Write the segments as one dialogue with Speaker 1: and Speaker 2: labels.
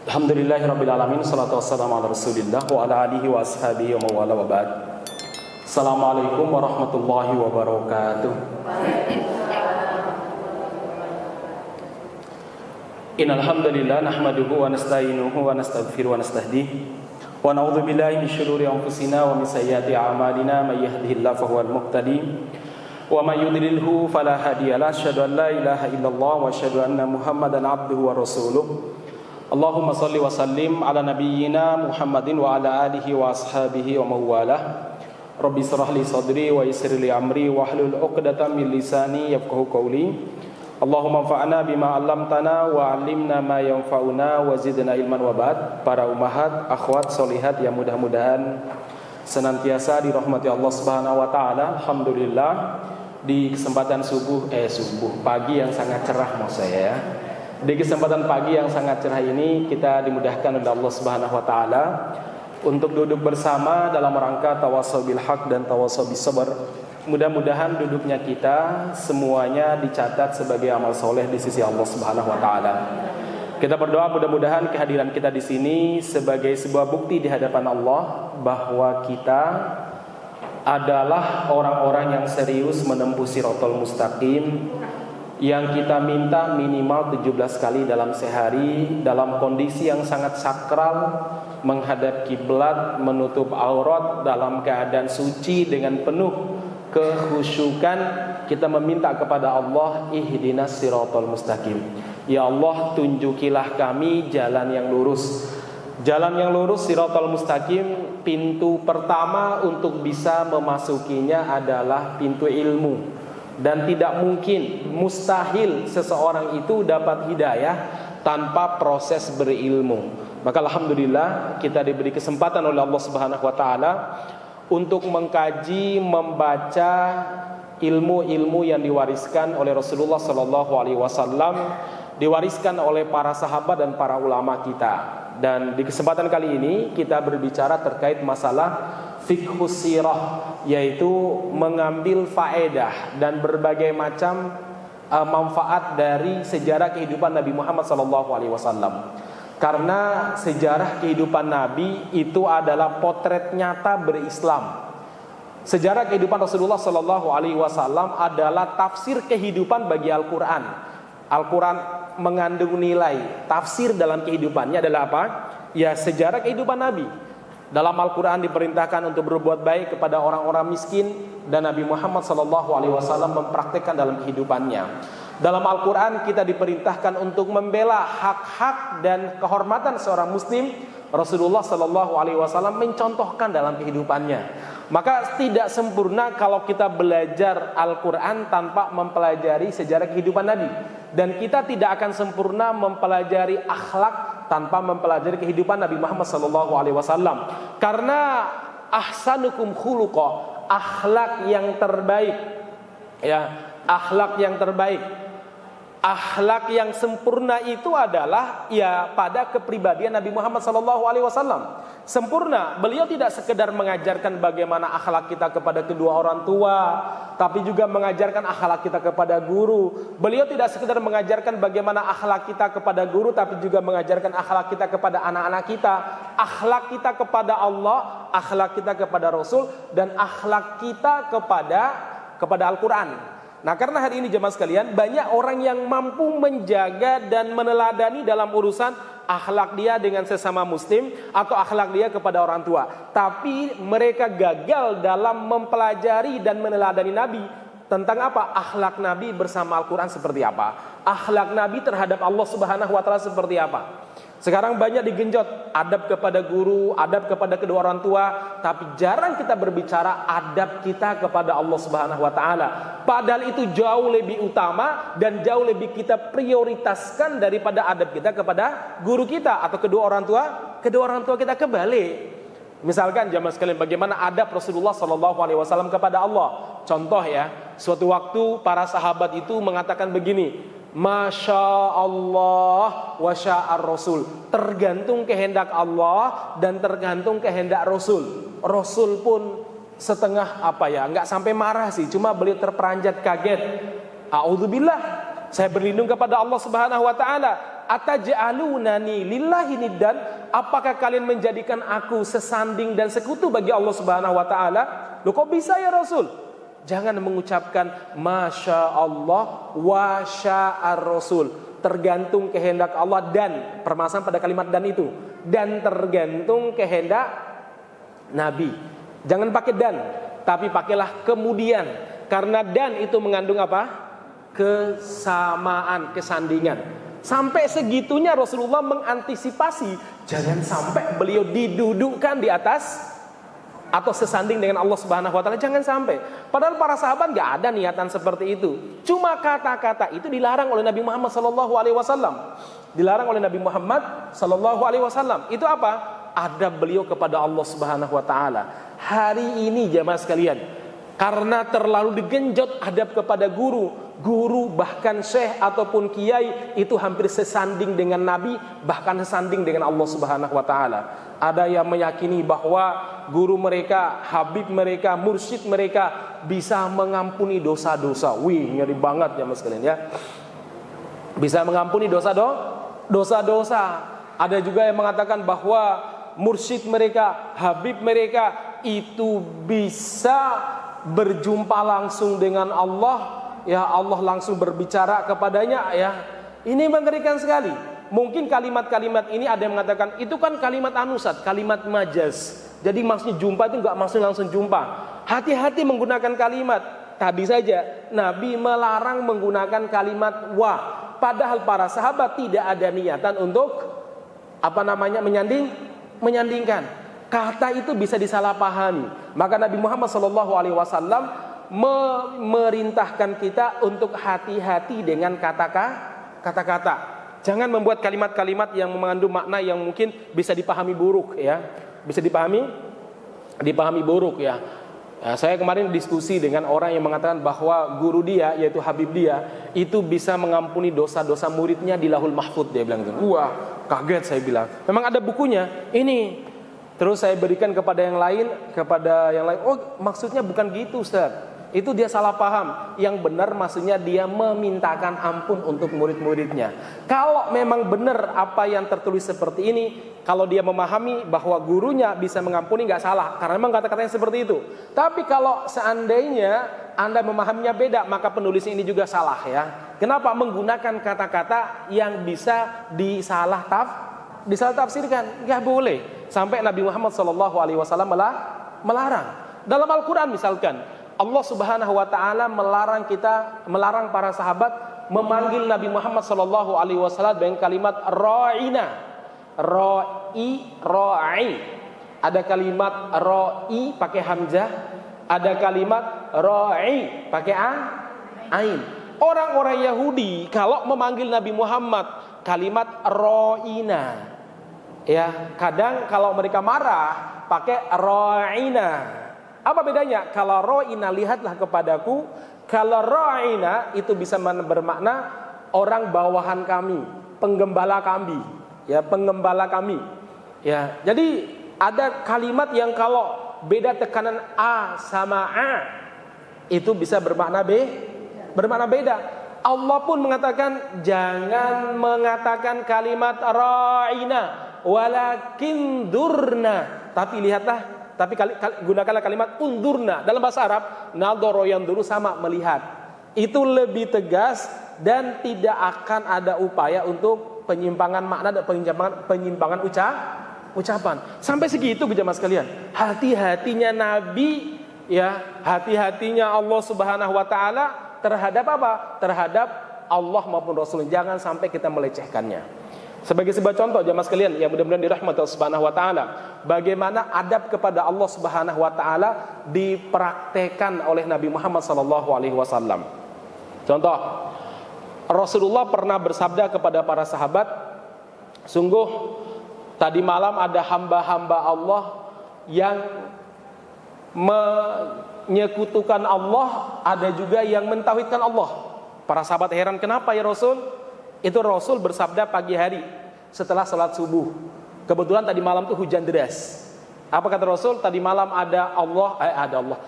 Speaker 1: Alhamdulillahirrabbilalamin. Salatu wassalamu ala rasulillah wa ala alihi wa ashabihi wa mawala wa ba'd. Assalamualaikum warahmatullahi wabarakatuh. Innalhamdulillah nahmaduhu wa nasta'inuhu wa nastaghfiruhu wa nastahdihi wa na'udzu billahi min syururi anfusina wa min sayyiati a'malina may yahdihillahu fahuwal muhtadi wa may yudlilhu fala hadiyalah. Asyhadu an la ilaha illallah wa asyhadu anna Muhammadan abduhu wa rasuluh. Allahumma salli wa sallim ala nabiyyina Muhammadin wa ala alihi wa ashabihi wa mawalah. Rabbi shrah li sadri wa yassir li amri wa hlul 'uqdatam min lisani yafqahu qawli. Allahumma anfa'na bima 'allamtana wa 'allimna ma yanfa'una wa zidna ilman wa ba'd. Para ummahat, akhwat solihat yang mudah-mudahan senantiasa dirahmati Allah Subhanahu wa taala. Alhamdulillah di kesempatan pagi yang sangat cerah maksud saya ya. Di kesempatan pagi yang sangat cerah ini kita dimudahkan oleh Allah Subhanahu wa taala untuk duduk bersama dalam rangka tawassul bil haq dan tawassul bis sabr. Mudah-mudahan duduknya kita semuanya dicatat sebagai amal soleh di sisi Allah Subhanahu wa taala. Kita berdoa mudah-mudahan kehadiran kita di sini sebagai sebuah bukti di hadapan Allah bahwa kita adalah orang-orang yang serius menempuh Shirathul Mustaqim, yang kita minta minimal 17 kali dalam sehari dalam kondisi yang sangat sakral, menghadap kiblat, menutup aurat dalam keadaan suci dengan penuh kekhusyukan. Kita meminta kepada Allah, ihdinas siratal mustaqim. Ya Allah, tunjukilah kami jalan yang lurus. Jalan yang lurus siratal mustaqim, pintu pertama untuk bisa memasukinya adalah pintu ilmu. Dan tidak mungkin, mustahil seseorang itu dapat hidayah tanpa proses berilmu. Maka alhamdulillah kita diberi kesempatan oleh Allah Subhanahu wa taala untuk mengkaji, membaca ilmu-ilmu yang diwariskan oleh Rasulullah sallallahu alaihi wasallam, diwariskan oleh para sahabat dan para ulama kita. Dan di kesempatan kali ini kita berbicara terkait masalah fiqhus sirah, yaitu mengambil faedah dan berbagai macam manfaat dari sejarah kehidupan Nabi Muhammad SAW. Karena sejarah kehidupan Nabi itu adalah potret nyata berislam. Sejarah kehidupan Rasulullah SAW adalah tafsir kehidupan bagi Al-Quran. Al-Quran mengandung nilai tafsir dalam kehidupannya adalah apa? Ya, sejarah kehidupan Nabi. Dalam Al-Quran diperintahkan untuk berbuat baik kepada orang-orang miskin, dan Nabi Muhammad SAW mempraktekkan dalam kehidupannya. Dalam Al-Quran kita diperintahkan untuk membela hak-hak dan kehormatan seorang muslim. Rasulullah SAW mencontohkan dalam kehidupannya. Maka tidak sempurna kalau kita belajar Al-Quran tanpa mempelajari sejarah kehidupan Nabi. Dan kita tidak akan sempurna mempelajari akhlak tanpa mempelajari kehidupan Nabi Muhammad SAW. Karena ahsanukum khuluqa, akhlak yang terbaik, ya, akhlak yang terbaik, akhlak yang sempurna itu adalah ya pada kepribadian Nabi Muhammad SAW. Sempurna, beliau tidak sekedar mengajarkan bagaimana akhlak kita kepada kedua orang tua, tapi juga mengajarkan akhlak kita kepada guru. Beliau tidak sekedar mengajarkan bagaimana akhlak kita kepada guru, tapi juga mengajarkan akhlak kita kepada anak-anak kita, akhlak kita kepada Allah, akhlak kita kepada Rasul, dan akhlak kita kepada Al-Quran. Nah, karena hari ini jemaah sekalian, banyak orang yang mampu menjaga dan meneladani dalam urusan akhlak dia dengan sesama muslim atau akhlak dia kepada orang tua, tapi mereka gagal dalam mempelajari dan meneladani Nabi. Tentang apa? Akhlak Nabi bersama Al-Quran seperti apa? Akhlak Nabi terhadap Allah Subhanahu wa taala seperti apa? Sekarang banyak digenjot adab kepada guru, adab kepada kedua orang tua, tapi jarang kita berbicara adab kita kepada Allah Subhanahu wa taala. Padahal itu jauh lebih utama dan jauh lebih kita prioritaskan daripada adab kita kepada guru kita atau kedua orang tua kita. Kebalik. Misalkan jamaah sekalian, bagaimana adab Rasulullah SAW kepada Allah. Contoh ya, suatu waktu para sahabat itu mengatakan begini, Masya Allah wa sya'ar Rasul. Tergantung kehendak Allah dan tergantung kehendak Rasul. Rasul pun setengah enggak sampai marah sih, cuma beliau terperanjat kaget. A'udzubillah, saya berlindung kepada Allah Subhanahu wa taala. ataj'alunani lillahi niddan, apakah kalian menjadikan aku sesanding dan sekutu bagi Allah Subhanahu wa taala? Loh kok bisa ya Rasul? Jangan mengucapkan masya Allah wa sya'ar Rasul, tergantung kehendak Allah, dan permasalahan pada kalimat dan itu, dan tergantung kehendak Nabi. Jangan pakai dan, tapi pakailah kemudian, karena dan itu mengandung apa? Kesamaan, kesandingan. Sampai segitunya Rasulullah mengantisipasi jangan sampai beliau didudukkan di atas atau sesanding dengan Allah Subhanahu wa taala, jangan sampai. Padahal para sahabat enggak ada niatan seperti itu. Cuma kata-kata itu dilarang oleh Nabi Muhammad sallallahu alaihi wasallam. Dilarang oleh Nabi Muhammad sallallahu alaihi wasallam. Itu apa? Adab beliau kepada Allah Subhanahu wa taala. Hari ini jamaah sekalian, karena terlalu digenjot adab kepada guru bahkan syekh ataupun kiai itu hampir sesanding dengan Nabi, bahkan sesanding dengan Allah Subhanahu wa taala. Ada yang meyakini bahwa guru mereka, habib mereka, mursyid mereka bisa mengampuni dosa-dosa. Wih, ngeri banget jamaah sekalian ya. Bisa mengampuni dosa-dosa. Ada juga yang mengatakan bahwa mursyid mereka, habib mereka itu bisa berjumpa langsung dengan Allah, ya Allah langsung berbicara kepadanya, ya. Ini mengerikan sekali. Mungkin kalimat-kalimat ini ada yang mengatakan itu kan kalimat anusat, kalimat majaz. Jadi maksudnya jumpa itu enggak maksud langsung jumpa. Hati-hati menggunakan kalimat. Tadi saja Nabi melarang menggunakan kalimat wa, padahal para sahabat tidak ada niatan untuk menyandingkan. Kata itu bisa disalahpahami. Maka Nabi Muhammad SAW memerintahkan kita untuk hati-hati dengan kata-kata. Jangan membuat kalimat-kalimat yang mengandung makna yang mungkin bisa dipahami buruk, ya. Bisa dipahami buruk, ya. Saya kemarin diskusi dengan orang yang mengatakan bahwa guru dia, yaitu habib dia, itu bisa mengampuni dosa-dosa muridnya di Lauhul Mahfuz. Dia bilang gitu. Wah, kaget saya bilang. Memang ada bukunya. Ini. Terus saya berikan kepada yang lain. Oh, maksudnya bukan gitu, Ustaz. Itu dia salah paham. Yang benar maksudnya dia memintakan ampun untuk murid-muridnya. Kalau memang benar apa yang tertulis seperti ini, kalau dia memahami bahwa gurunya bisa mengampuni, nggak salah, karena memang kata-katanya seperti itu. Tapi kalau seandainya Anda memahaminya beda, maka penulis ini juga salah, ya. Kenapa? Menggunakan kata-kata yang bisa disalah tafsirkan. Nggak boleh. Sampai Nabi Muhammad SAW melarang. Dalam Al-Quran misalkan, Allah Subhanahu wa taala melarang para sahabat memanggil Nabi Muhammad sallallahu alaihi wasallam dengan kalimat ra'ina. Ra'i. Ada kalimat ra'i pakai hamzah, ada kalimat ra'i pakai ain. Orang-orang Yahudi kalau memanggil Nabi Muhammad kalimat ra'ina. Ya, kadang kalau mereka marah pakai ra'ina. Apa bedanya? Kalau ra'ina lihatlah kepadaku, kalau ra'ina itu bisa bermakna orang bawahan kami, penggembala kami, ya, penggembala kami. Ya, jadi ada kalimat yang kalau beda tekanan a sama a itu bisa bermakna beda. Allah pun mengatakan jangan mengatakan kalimat ra'ina walakin durna, tapi lihatlah. Tapi gunakanlah kalimat undurna. Dalam bahasa Arab, nadhara yanduru sama melihat. Itu lebih tegas dan tidak akan ada upaya untuk penyimpangan makna dan penyimpangan ucapan. Sampai segitu jemaah sekalian. Hati-hatinya Nabi, ya, hati-hatinya Allah Subhanahu wa taala terhadap apa? Terhadap Allah maupun Rasul. Jangan sampai kita melecehkannya. Sebagai sebuah contoh jemaah sekalian yang mudah-mudahan dirahmati Allah Subhanahu wa taala, bagaimana adab kepada Allah Subhanahu wa taala dipraktekkan oleh Nabi Muhammad sallallahu alaihi wasallam. Contoh, Rasulullah pernah bersabda kepada para sahabat, sungguh tadi malam ada hamba-hamba Allah yang menyekutukan Allah, ada juga yang mentauhidkan Allah. Para sahabat heran, kenapa ya Rasul? Itu Rasul bersabda pagi hari setelah salat subuh. Kebetulan tadi malam tuh hujan deras. Apa kata Rasul? Tadi malam ada Allah.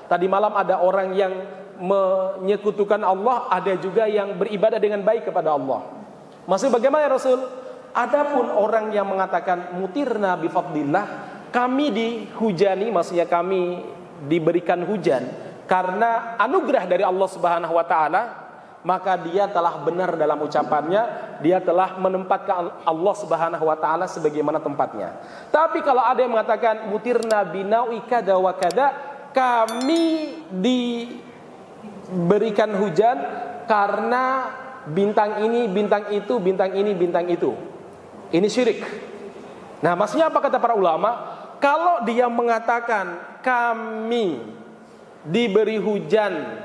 Speaker 1: Tadi malam ada orang yang menyekutukan Allah, ada juga yang beribadah dengan baik kepada Allah. Maksud bagaimana ya Rasul? Adapun orang yang mengatakan mutirna bifadlillah, kami dihujani, maksudnya kami diberikan hujan karena anugerah dari Allah Subhanahu wa taala, maka dia telah benar dalam ucapannya, dia telah menempatkan Allah Subhanahu wa taala sebagaimana tempatnya. Tapi kalau ada yang mengatakan mutirna binaui kada wa kada, kami diberikan hujan karena bintang ini, bintang itu, bintang ini, bintang itu. Ini syirik. Nah, maksudnya apa kata para ulama? Kalau dia mengatakan kami diberi hujan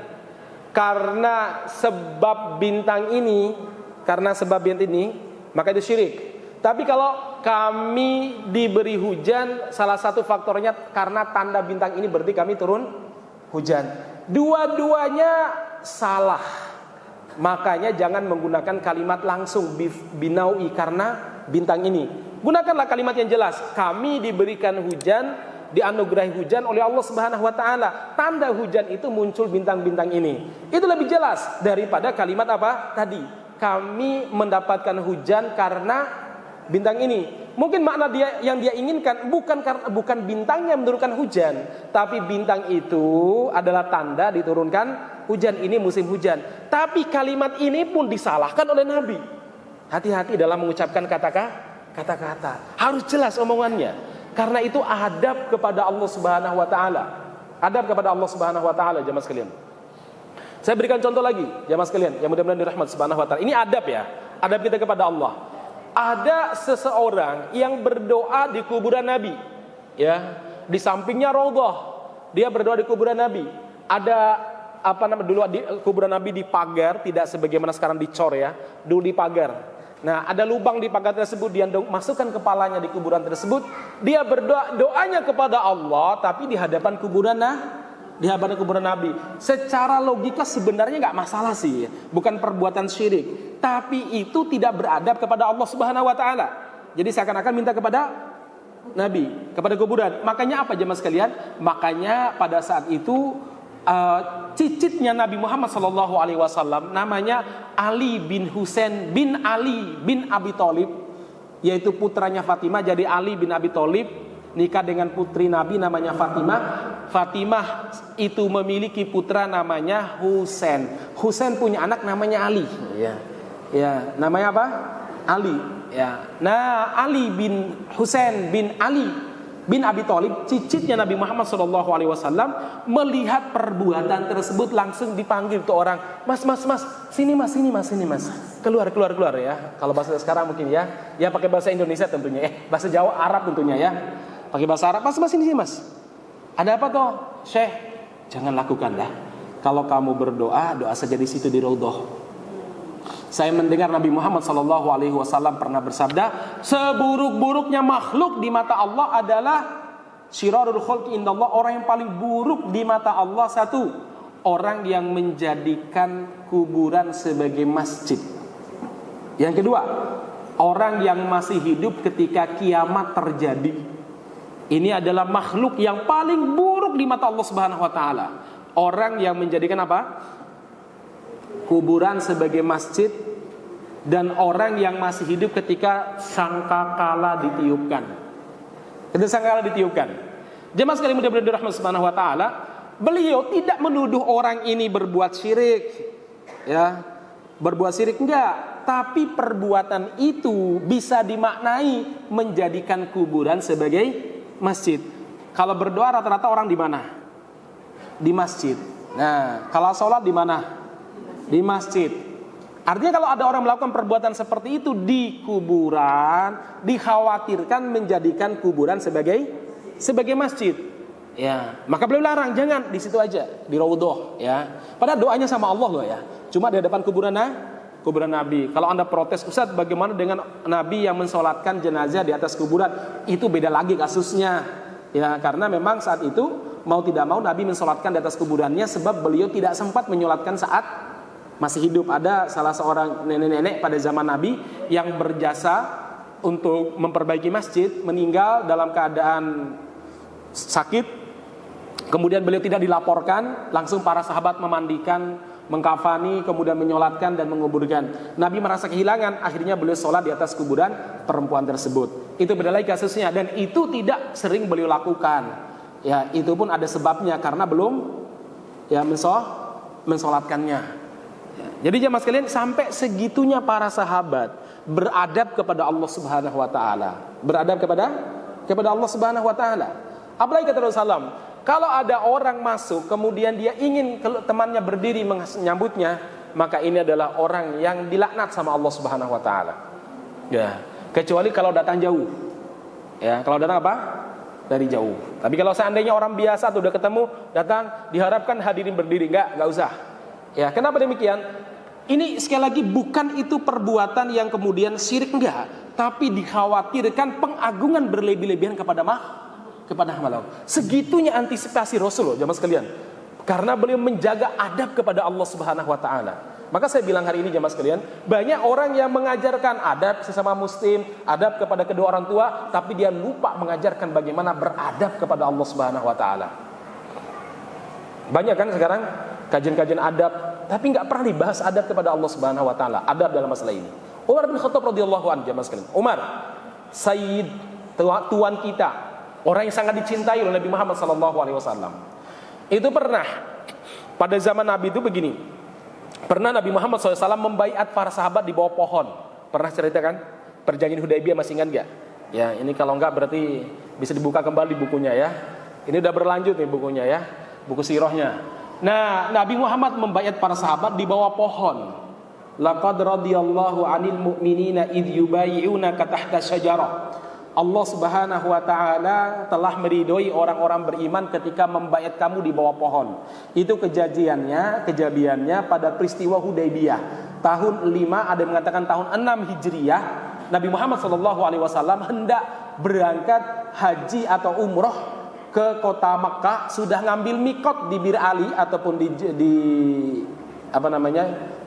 Speaker 1: karena sebab bintang ini, karena sebab bintang ini, maka itu syirik. Tapi kalau kami diberi hujan, salah satu faktornya karena tanda bintang ini, berarti kami turun hujan. Dua-duanya salah. Makanya jangan menggunakan kalimat langsung binaui karena bintang ini. Gunakanlah kalimat yang jelas. Kami diberikan hujan, dianugerahi hujan oleh Allah Subhanahu wa taala. Tanda hujan itu muncul bintang-bintang ini. Itu lebih jelas daripada kalimat apa tadi? Kami mendapatkan hujan karena bintang ini. Mungkin makna dia yang dia inginkan bukan bintangnya menurunkan hujan, tapi bintang itu adalah tanda diturunkan hujan, ini musim hujan. Tapi kalimat ini pun disalahkan oleh Nabi. Hati-hati dalam mengucapkan kata-kata. Harus jelas omongannya. Karena itu adab kepada Allah Subhanahu wa taala. Adab kepada Allah Subhanahu wa taala, jemaah sekalian. Saya berikan contoh lagi, jemaah sekalian, yang mudah-mudahan dirahmati Subhanahu wa taala. Ini adab ya. Adab kita kepada Allah. Ada seseorang yang berdoa di kuburan Nabi, ya, di sampingnya raudhah. Dia berdoa di kuburan Nabi. Ada dulu di kuburan Nabi di pagar, tidak sebagaimana sekarang dicor ya. Dulu di pagar. Nah, ada lubang di pagar tersebut, dia masukkan kepalanya di kuburan tersebut. Dia berdoa, doanya kepada Allah, tapi di hadapan kuburan Nabi. Secara logika sebenarnya nggak masalah sih, bukan perbuatan syirik. Tapi itu tidak beradab kepada Allah Subhanahu wa taala. Jadi seakan-akan minta kepada Nabi, kepada kuburan. Makanya apa jemaah sekalian? Makanya pada saat itu cicitnya Nabi Muhammad SAW namanya Ali bin Husain bin Ali bin Abi Thalib, yaitu putranya Fatimah. Jadi Ali bin Abi Thalib nikah dengan putri Nabi namanya Fatimah. Fatimah itu memiliki putra namanya Husain. Husain punya anak namanya Ali. Ya, namanya apa? Ali. Ya. Nah, Ali bin Husain bin Ali bin Abi Thalib, cicitnya Nabi Muhammad SAW, melihat perbuatan tersebut langsung dipanggil tuh orang, mas, sini mas, keluar ya. Kalau bahasa sekarang mungkin ya pakai bahasa Indonesia tentunya, bahasa Jawa, Arab tentunya ya. Pakai bahasa Arab, mas sini mas. Ada apa toh, Syekh? Jangan lakukan dah. Kalau kamu berdoa, doa saja di situ di raudhah. Saya mendengar Nabi Muhammad SAW pernah bersabda, seburuk-buruknya makhluk di mata Allah adalah syirarul khalqi indallah, orang yang paling buruk di mata Allah satu, orang yang menjadikan kuburan sebagai masjid. Yang kedua, orang yang masih hidup ketika kiamat terjadi. Ini adalah makhluk yang paling buruk di mata Allah Subhanahu wa taala. Orang yang menjadikan apa? Kuburan sebagai masjid, dan orang yang masih hidup ketika sangkakala ditiupkan. Ketika sangkakala ditiupkan. Jemaah sekalian mudah-mudahan dirahmati Subhanahu wa taala, beliau tidak menuduh orang ini berbuat syirik. Ya, berbuat syirik enggak, tapi perbuatan itu bisa dimaknai menjadikan kuburan sebagai masjid. Kalau berdoa rata-rata orang di mana? Di masjid. Nah, kalau sholat di mana? Di masjid. Artinya kalau ada orang melakukan perbuatan seperti itu di kuburan, dikhawatirkan menjadikan kuburan sebagai masjid. Ya, maka beliau larang, jangan di situ aja, di raudhah ya. Padahal doanya sama Allah loh ya. Cuma di hadapan kuburan Nabi. Kalau Anda protes, Ustaz, bagaimana dengan Nabi yang mensolatkan jenazah di atas kuburan? Itu beda lagi kasusnya. Ya, karena memang saat itu mau tidak mau Nabi mensolatkan di atas kuburannya, sebab beliau tidak sempat menyolatkan saat masih hidup. Ada salah seorang nenek-nenek pada zaman Nabi yang berjasa untuk memperbaiki masjid, meninggal dalam keadaan sakit. Kemudian beliau tidak dilaporkan, langsung para sahabat memandikan mengkafani, kemudian menyolatkan dan menguburkan. Nabi merasa kehilangan, akhirnya beliau sholat di atas kuburan perempuan tersebut. Itu beda lagi kasusnya, dan itu tidak sering beliau lakukan. Ya, itu pun ada sebabnya karena belum ya mensolatkannya. Ya, jadi jemaah sekalian, sampai segitunya para sahabat beradab kepada Allah Subhanahu wa taala. Beradab kepada Allah Subhanahu wa taala. Apalagi kata Rasulullah, kalau ada orang masuk kemudian dia ingin temannya berdiri menyambutnya, maka ini adalah orang yang dilaknat sama Allah Subhanahu wa taala. Ya, kecuali kalau datang jauh. Ya, kalau datang apa? Dari jauh. Tapi kalau seandainya orang biasa atau udah ketemu, datang, diharapkan hadirin berdiri, enggak usah. Ya, kenapa demikian? Ini sekali lagi bukan itu perbuatan yang kemudian syirik, enggak, tapi dikhawatirkan pengagungan berlebih-lebihan kepada makhluk. Segitunya antisipasi Rasul, jamaah sekalian. Karena beliau menjaga adab kepada Allah Subhanahu wa taala. Maka saya bilang hari ini jamaah sekalian, banyak orang yang mengajarkan adab sesama muslim, adab kepada kedua orang tua, tapi dia lupa mengajarkan bagaimana beradab kepada Allah Subhanahu wa taala. Banyak kan sekarang kajian-kajian adab, tapi enggak pernah dibahas adab kepada Allah Subhanahu wa taala, adab dalam masalah ini. Umar bin Khattab radhiyallahu anhu, jamaah sekalian. Umar, sayyid, tuan kita, orang yang sangat dicintai oleh Nabi Muhammad sallallahu alaihi wasallam. Itu pernah pada zaman Nabi itu begini. Pernah Nabi Muhammad SAW membaiat para sahabat di bawah pohon. Pernah cerita kan? Perjanjian Hudaybiyah, masih ingat gak? Ya, ini kalau enggak berarti bisa dibuka kembali bukunya ya. Ini udah berlanjut nih bukunya ya, buku sirahnya. Nah, Nabi Muhammad membaiat para sahabat di bawah pohon. Laqad radiyallahu 'anil mu'minina idh yubayyi'unaka tahta syajarah. Allah Subhanahu wa taala telah meridhoi orang-orang beriman ketika membaiat kamu di bawah pohon. Itu kejadiannya pada peristiwa Hudaybiyah. Tahun 5, ada yang mengatakan tahun 6 Hijriyah, Nabi Muhammad SAW hendak berangkat haji atau umroh ke kota Makkah, sudah ngambil mikot di Bir Ali ataupun di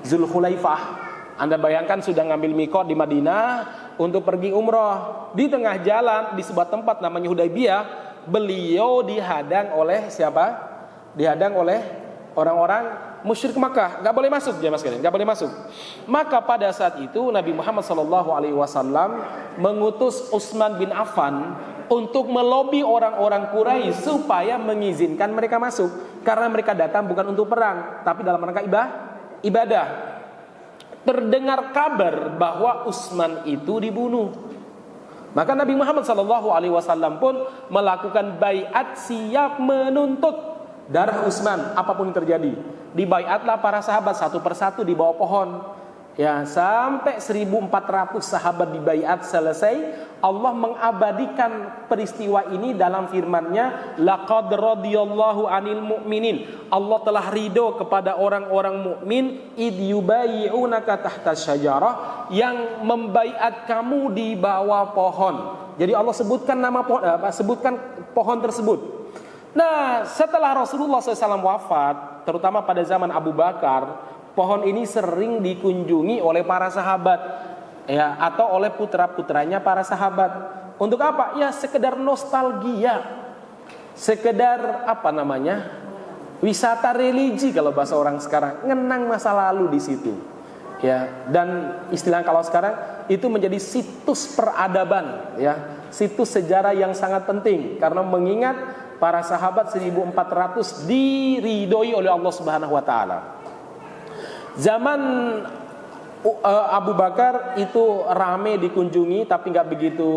Speaker 1: Zulhulaifah. Anda bayangkan sudah ngambil mikot di Madinah untuk pergi umroh. Di tengah jalan di sebuah tempat namanya Hudaybiyah, beliau dihadang oleh siapa? Dihadang oleh orang-orang musyrik Makkah. Gak boleh masuk, jemaah sekalian, gak boleh masuk. Maka pada saat itu Nabi Muhammad SAW mengutus Utsman bin Affan untuk melobi orang-orang Quraisy supaya mengizinkan mereka masuk, karena mereka datang bukan untuk perang, tapi dalam rangka ibadah. Terdengar kabar bahwa Utsman itu dibunuh. Maka Nabi Muhammad SAW pun melakukan baiat, siap menuntut darah Utsman apapun yang terjadi. Dibaiatlah para sahabat satu persatu di bawah pohon. Ya, sampai 1.400 sahabat dibaiat selesai. Allah mengabadikan peristiwa ini dalam firman-Nya, laqad radiyallahu 'anil mu'minin. Allah telah ridho kepada orang-orang mukmin id yubayyi'unaka tahta syajarah, yang membaiat kamu di bawah pohon. Jadi Allah sebutkan nama pohon, sebutkan pohon tersebut. Nah, setelah Rasulullah SAW wafat, terutama pada zaman Abu Bakar, pohon ini sering dikunjungi oleh para sahabat, ya, atau oleh putra-putranya para sahabat. Untuk apa? Ya, sekedar nostalgia, sekedar wisata religi kalau bahasa orang sekarang, ngenang masa lalu di situ. Ya, dan istilah kalau sekarang itu menjadi situs peradaban, ya, situs sejarah yang sangat penting karena mengingat para sahabat 1.400 diridhoi oleh Allah Subhanahu wa taala. Zaman Abu Bakar itu ramai dikunjungi, tapi nggak begitu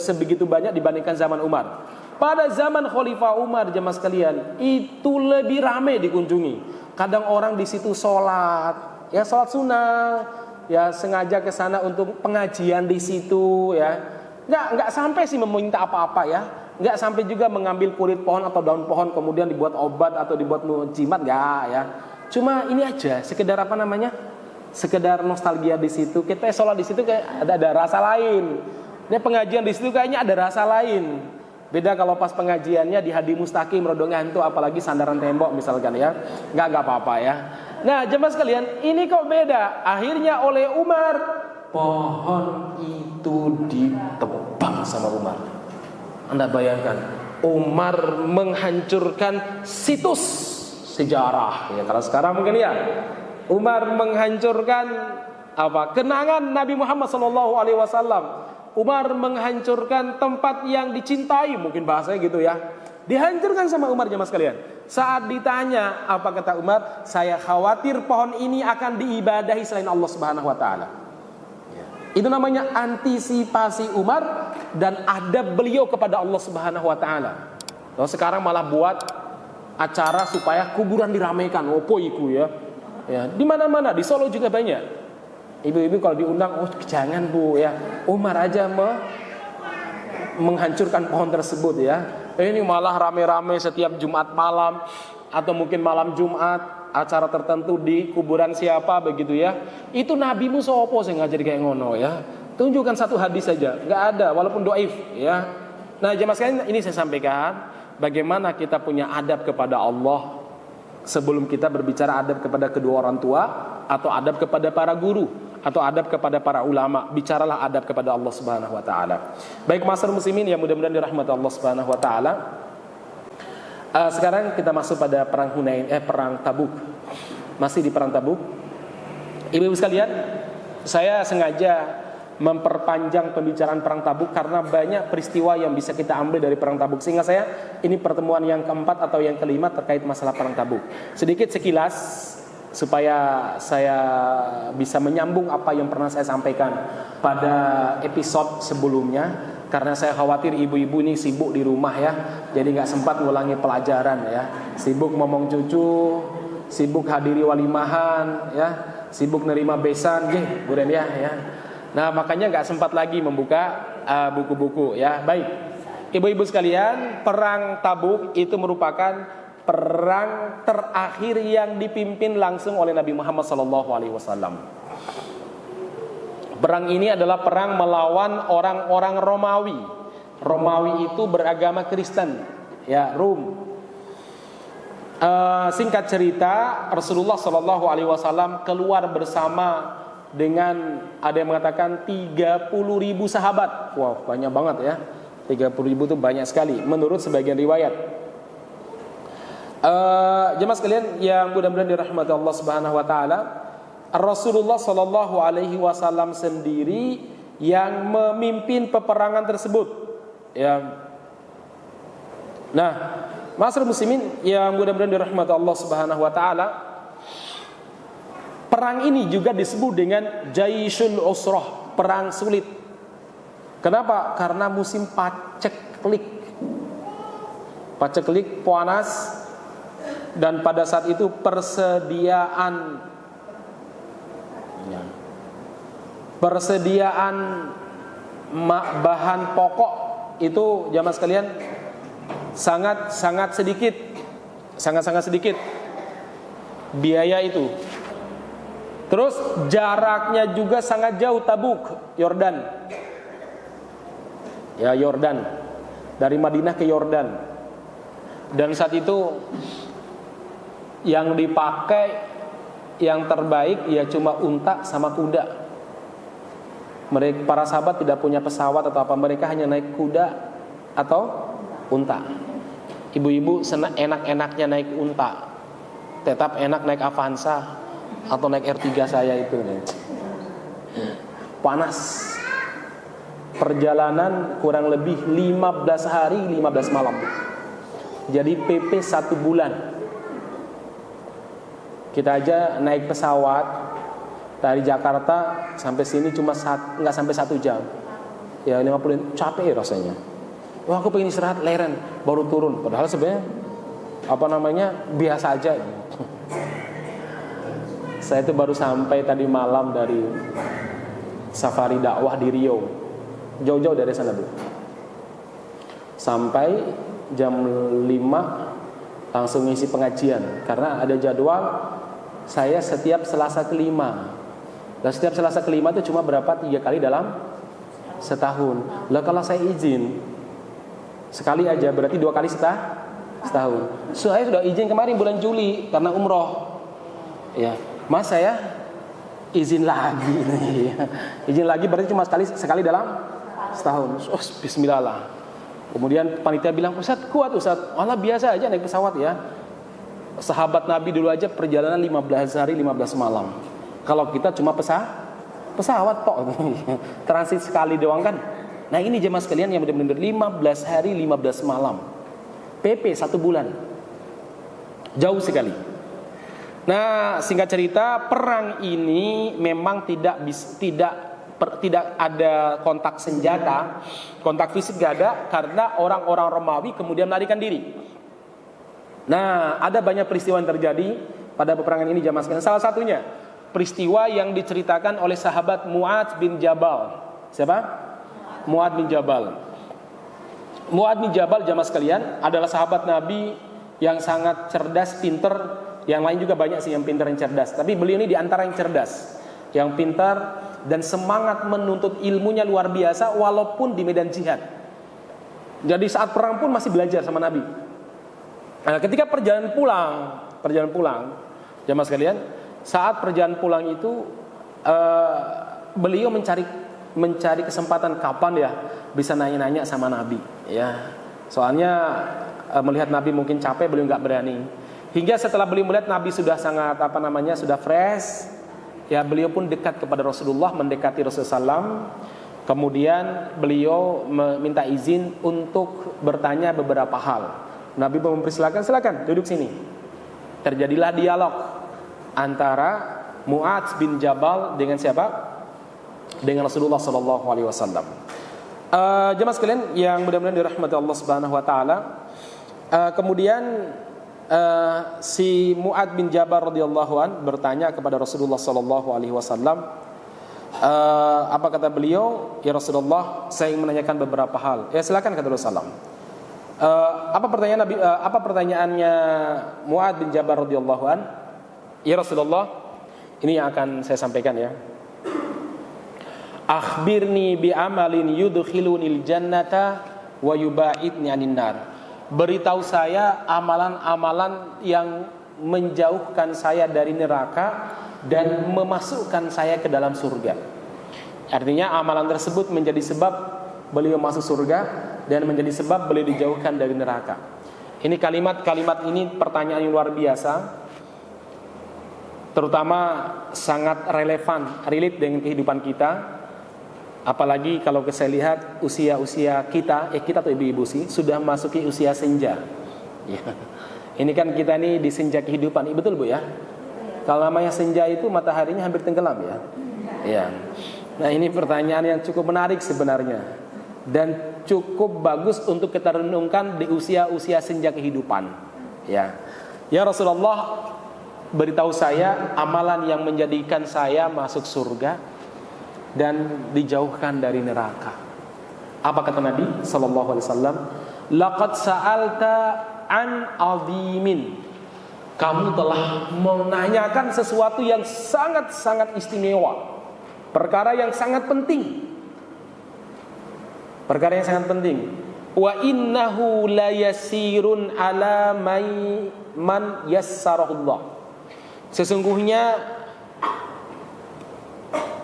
Speaker 1: sebegitu banyak dibandingkan zaman Umar. Pada zaman Khalifah Umar, jemaah sekalian, itu lebih ramai dikunjungi. Kadang orang di situ sholat, ya sholat sunnah, ya sengaja ke sana untuk pengajian di situ, ya. Nggak sampai sih meminta apa-apa, ya. Nggak sampai juga mengambil kulit pohon atau daun pohon kemudian dibuat obat atau dibuat jimat, nggak, ya. Cuma ini aja, sekedar sekedar nostalgia di situ. Kita sholat di situ kayak ada rasa lain. Ini pengajian di situ kayaknya ada rasa lain. Beda kalau pas pengajiannya di Hadi Mustaqim, Rodongan itu apalagi sandaran tembok misalkan, ya. Nggak apa-apa, ya. Nah, jemaah sekalian, ini kok beda. Akhirnya oleh Umar, pohon itu ditebang sama Umar. Anda bayangkan, Umar menghancurkan situs sejarah. Ya, kalau sekarang mungkin ya Umar menghancurkan kenangan Nabi Muhammad SAW. Umar menghancurkan tempat yang dicintai, mungkin bahasanya gitu ya. Dihancurkan sama Umar jemaah sekalian. Saat ditanya, apa kata Umar? Saya khawatir pohon ini akan diibadahi selain Allah Subhanahu wa taala. Itu namanya antisipasi Umar dan adab beliau kepada Allah Subhanahu wa taala. Lalu sekarang malah buat acara supaya kuburan diramaikan. Opo iku ya. Ya, di mana-mana, di Solo juga banyak. Ibu-ibu kalau diundang, oh jangan Bu ya. Umar aja menghancurkan pohon tersebut ya. Ini malah rame-rame setiap Jumat malam atau mungkin malam Jumat acara tertentu di kuburan siapa begitu ya. Itu nabimu sopo sing ngajari kayak ngono ya. Tunjukkan satu hadis saja, nggak ada walaupun dhaif ya. Nah, jemaah sekalian, ini saya sampaikan bagaimana kita punya adab kepada Allah sebelum kita berbicara adab kepada kedua orang tua atau adab kepada para guru atau adab kepada para ulama. Bicaralah adab kepada Allah Subhanahu wa taala. Baik masyarakat muslimin yang mudah-mudahan dirahmati Allah Subhanahu wa taala. Sekarang kita masuk pada perang perang Tabuk. Masih di perang Tabuk. Ibu-ibu sekalian, saya sengaja memperpanjang pembicaraan perang Tabuk karena banyak peristiwa yang bisa kita ambil dari perang Tabuk, sehingga ini pertemuan yang keempat atau yang kelima terkait masalah perang Tabuk. Sedikit sekilas supaya saya bisa menyambung apa yang pernah saya sampaikan pada episode sebelumnya, karena saya khawatir ibu-ibu ini sibuk di rumah ya, jadi nggak sempat ngulangi pelajaran ya, sibuk ngomong cucu, sibuk hadiri walimahan ya, sibuk nerima besan buren ya. Nah makanya nggak sempat lagi membuka buku-buku ya. Baik, ibu-ibu sekalian, perang Tabuk itu merupakan perang terakhir yang dipimpin langsung oleh Nabi Muhammad SAW. Perang ini adalah perang melawan orang-orang Romawi. Romawi itu beragama Kristen, ya, Rum. Singkat cerita, Rasulullah SAW keluar bersama dengan, ada yang mengatakan 30.000 sahabat. Wow, banyak banget ya. 30.000 itu banyak sekali menurut sebagian riwayat. Jemaah sekalian yang mudah-mudahan dirahmati Allah Subhanahu wa taala, Rasulullah sallallahu alaihi wasallam sendiri yang memimpin peperangan tersebut. Ya. Nah, masyarakat muslimin yang mudah-mudahan dirahmati Allah Subhanahu wa taala, perang ini juga disebut dengan Jaisyul Usrah, perang sulit. Kenapa? Karena musim paceklik. Paceklik, panas. Dan pada saat itu persediaan bahan pokok itu jamaah sekalian sangat sedikit, sangat sedikit biaya itu. Terus jaraknya juga sangat jauh, Tabuk, Yordan. Ya, Yordan. Dari Madinah ke Yordan. Dan saat itu yang dipakai yang terbaik ya cuma unta sama kuda. Mereka, para sahabat tidak punya pesawat atau apa, mereka hanya naik kuda atau unta. Ibu-ibu enak-enaknya naik unta, tetap enak naik Avanza atau naik R3 saya itu nih. Panas. Perjalanan kurang lebih 15 hari 15 malam. Jadi PP 1 bulan. Kita aja naik pesawat dari Jakarta sampai sini cuma nggak sampai 1 jam. Ya 50, capek rasanya. Wah, aku pengen istirahat, leren, baru turun. Padahal sebenarnya biasa aja. Saya itu baru sampai tadi malam dari safari dakwah di Riau. Jauh-jauh dari sana, Bu. Sampai jam 5 langsung ngisi pengajian karena ada jadwal saya setiap Selasa kelima. Dan setiap Selasa kelima itu cuma berapa? 3 kali dalam setahun. Lah kalau saya izin sekali aja berarti 2 kali setahun. Saya sudah izin kemarin bulan Juli karena umroh. Ya, Mas saya izin lagi nih. Izin lagi berarti cuma sekali dalam setahun. Oh, bismillah lah. Kemudian panitia bilang, "Ustaz, kuat Ustaz." Malah biasa aja naik pesawat ya. Sahabat Nabi dulu aja perjalanan 15 hari 15 malam. Kalau kita cuma pesawat kok transit sekali doang kan. Nah ini jemaah sekalian yang benar-benar 15 hari 15 malam, PP 1 bulan, jauh sekali. Nah singkat cerita, perang ini memang tidak ada kontak senjata, kontak fisik gak ada, karena orang-orang Romawi kemudian melarikan diri. Nah ada banyak peristiwa yang terjadi pada peperangan ini jemaah sekalian. Salah satunya peristiwa yang diceritakan oleh sahabat Mu'adz bin Jabal. Siapa? Mu'adz bin Jabal. Mu'adz bin Jabal jamaah sekalian adalah sahabat Nabi yang sangat cerdas, pinter. Yang lain juga banyak sih yang pintar dan cerdas, tapi beliau ini diantara yang cerdas, yang pintar dan semangat menuntut ilmunya luar biasa walaupun di medan jihad. Jadi saat perang pun masih belajar sama Nabi. Nah, ketika perjalanan pulang jamaah sekalian, saat perjalanan pulang itu beliau mencari kesempatan kapan ya bisa nanya-nanya sama Nabi ya. Soalnya melihat Nabi mungkin capek, beliau nggak berani. Hingga setelah beliau melihat Nabi sudah sangat sudah fresh, ya beliau pun dekat kepada Rasulullah, mendekati Rasulullah SAW. Kemudian beliau meminta izin untuk bertanya beberapa hal. Nabi pun mempersilakan, silakan duduk sini. Terjadilah dialog antara Mu'adz bin Jabal dengan siapa? Dengan Rasulullah SAW. Jemaah sekalian yang mudah-mudahan dirahmati Allah Subhanahu Wa Taala. Kemudian si Mu'adz bin Jabal radhiyallahu an bertanya kepada Rasulullah sallallahu alaihi wasallam, apa kata beliau? Ya Rasulullah, saya ingin menanyakan beberapa hal. Ya silakan kata Rasulullah. Apa pertanyaannya Mu'adz bin Jabal radhiyallahu an? Ya Rasulullah, ini yang akan saya sampaikan ya. Akhbirni bi amalin yudkhilunil jannata wa yubaidni anin nar. Beritahu saya amalan-amalan yang menjauhkan saya dari neraka dan memasukkan saya ke dalam surga. Artinya amalan tersebut menjadi sebab beliau masuk surga dan menjadi sebab beliau dijauhkan dari neraka. Ini kalimat-kalimat ini pertanyaan yang luar biasa, terutama sangat relevan, relate dengan kehidupan kita. Apalagi kalau saya lihat usia-usia kita atau ibu-ibu sih sudah masuki usia senja ya. Ini kan kita nih di senja kehidupan, betul Bu ya? Kalau namanya senja itu mataharinya hampir tenggelam ya. Ya. Nah ini pertanyaan yang cukup menarik sebenarnya dan cukup bagus untuk kita renungkan di usia-usia senja kehidupan ya. Ya Rasulullah, beritahu saya amalan yang menjadikan saya masuk surga dan dijauhkan dari neraka. Apa kata Nabi sallallahu alaihi wasallam? Laqad sa'alta an 'azimin. Kamu telah menanyakan sesuatu yang sangat-sangat istimewa. Perkara yang sangat penting. Perkara yang sangat penting. Wa innahu la yasirun ala man yassarahullah. Sesungguhnya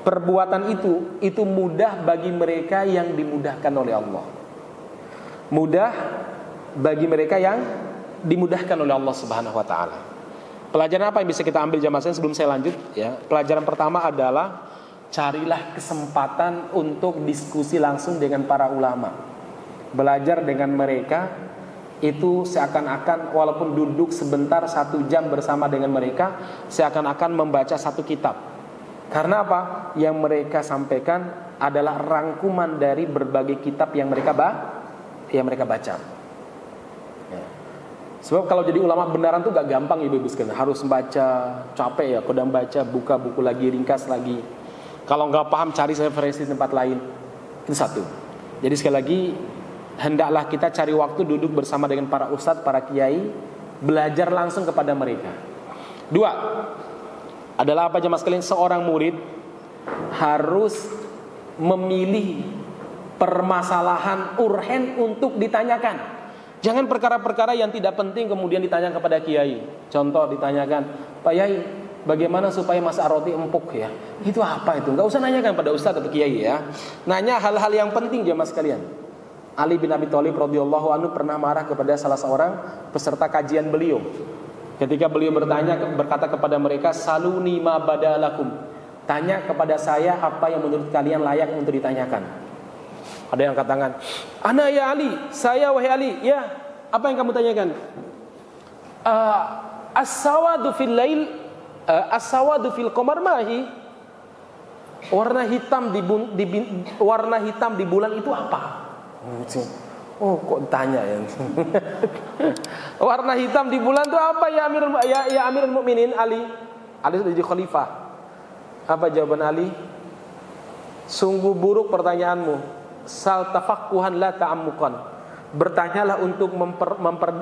Speaker 1: perbuatan itu mudah bagi mereka yang dimudahkan oleh Allah. Mudah bagi mereka yang dimudahkan oleh Allah Subhanahu wa taala. Pelajaran apa yang bisa kita ambil jamaah sebelum saya lanjut ya? Pelajaran pertama adalah carilah kesempatan untuk diskusi langsung dengan para ulama. Belajar dengan mereka itu seakan-akan walaupun duduk sebentar 1 jam bersama dengan mereka, seakan-akan membaca satu kitab. Karena apa? Yang mereka sampaikan adalah rangkuman dari berbagai kitab yang mereka baca. Ya. Sebab kalau jadi ulama benaran tuh gak gampang ibu-ibu sekalian. Harus baca, capek ya, kodam baca, buka buku lagi, ringkas lagi. Kalau gak paham cari referensi di tempat lain. Itu satu. Jadi sekali lagi hendaklah kita cari waktu duduk bersama dengan para ustadz, para kiai, belajar langsung kepada mereka. 2 adalah apa jemaah sekalian? Seorang murid harus memilih permasalahan urgen untuk ditanyakan. Jangan perkara-perkara yang tidak penting kemudian ditanyakan kepada kiai. Contoh ditanyakan, Pak Yai, bagaimana supaya masak roti empuk ya? Itu apa itu? Gak usah nanyakan pada ustadz atau kiai ya. Nanya hal-hal yang penting jemaah sekalian. Ali bin Abi Thalib radhiyallahu anhu pernah marah kepada salah seorang peserta kajian beliau. Ketika beliau berkata kepada mereka, saluni ma badalakum, tanya kepada saya apa yang menurut kalian layak untuk ditanyakan. Ada yang katakan, ana ya Ali, saya wahai Ali. Ya, apa yang kamu tanyakan? As-sawadu fil lail, as-sawadu fil qamar mahi. Warna hitam di bulan itu apa? Oh, kok tanya ya? Warna hitam di bulan itu apa ya Amirul Mukminin Ali? Ali sudah jadi khalifah. Apa jawaban Ali? Sungguh buruk pertanyaanmu. Sal tafaqquhan la ta'ammuqan. Bertanyalah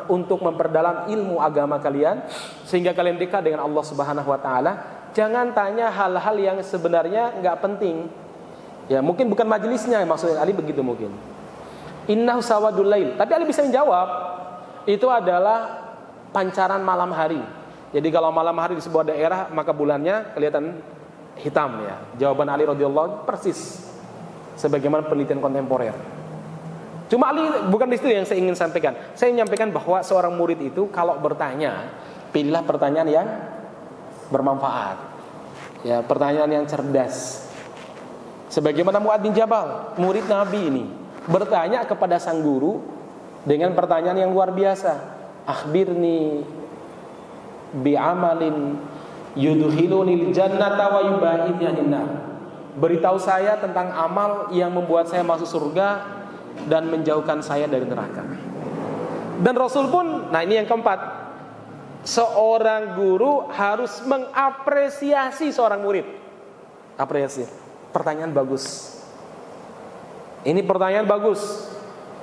Speaker 1: untuk memperdalam ilmu agama kalian sehingga kalian dekat dengan Allah Subhanahu wa taala. Jangan tanya hal-hal yang sebenarnya enggak penting. Ya, mungkin bukan majelisnya maksudnya Ali begitu mungkin. Innahu sawadul lail. Tapi Ali bisa menjawab, itu adalah pancaran malam hari. Jadi kalau malam hari di sebuah daerah maka bulannya kelihatan hitam ya. Jawaban Ali radhiyallahu persis sebagaimana penelitian kontemporer. Cuma Ali bukan di situ yang saya ingin sampaikan. Saya menyampaikan bahwa seorang murid itu kalau bertanya, pilihlah pertanyaan yang bermanfaat. Ya, pertanyaan yang cerdas. Sebagaimana Mu'adz bin Jabal, murid Nabi ini bertanya kepada sang guru dengan pertanyaan yang luar biasa. Akhbirni bi'amalin yudkhilunil jannata wa yubaidni 'anil nar. Beritahu saya tentang amal yang membuat saya masuk surga dan menjauhkan saya dari neraka. Dan Rasul pun, nah ini yang keempat, seorang guru harus mengapresiasi seorang murid. Apresiasi. Pertanyaan bagus. Ini pertanyaan bagus.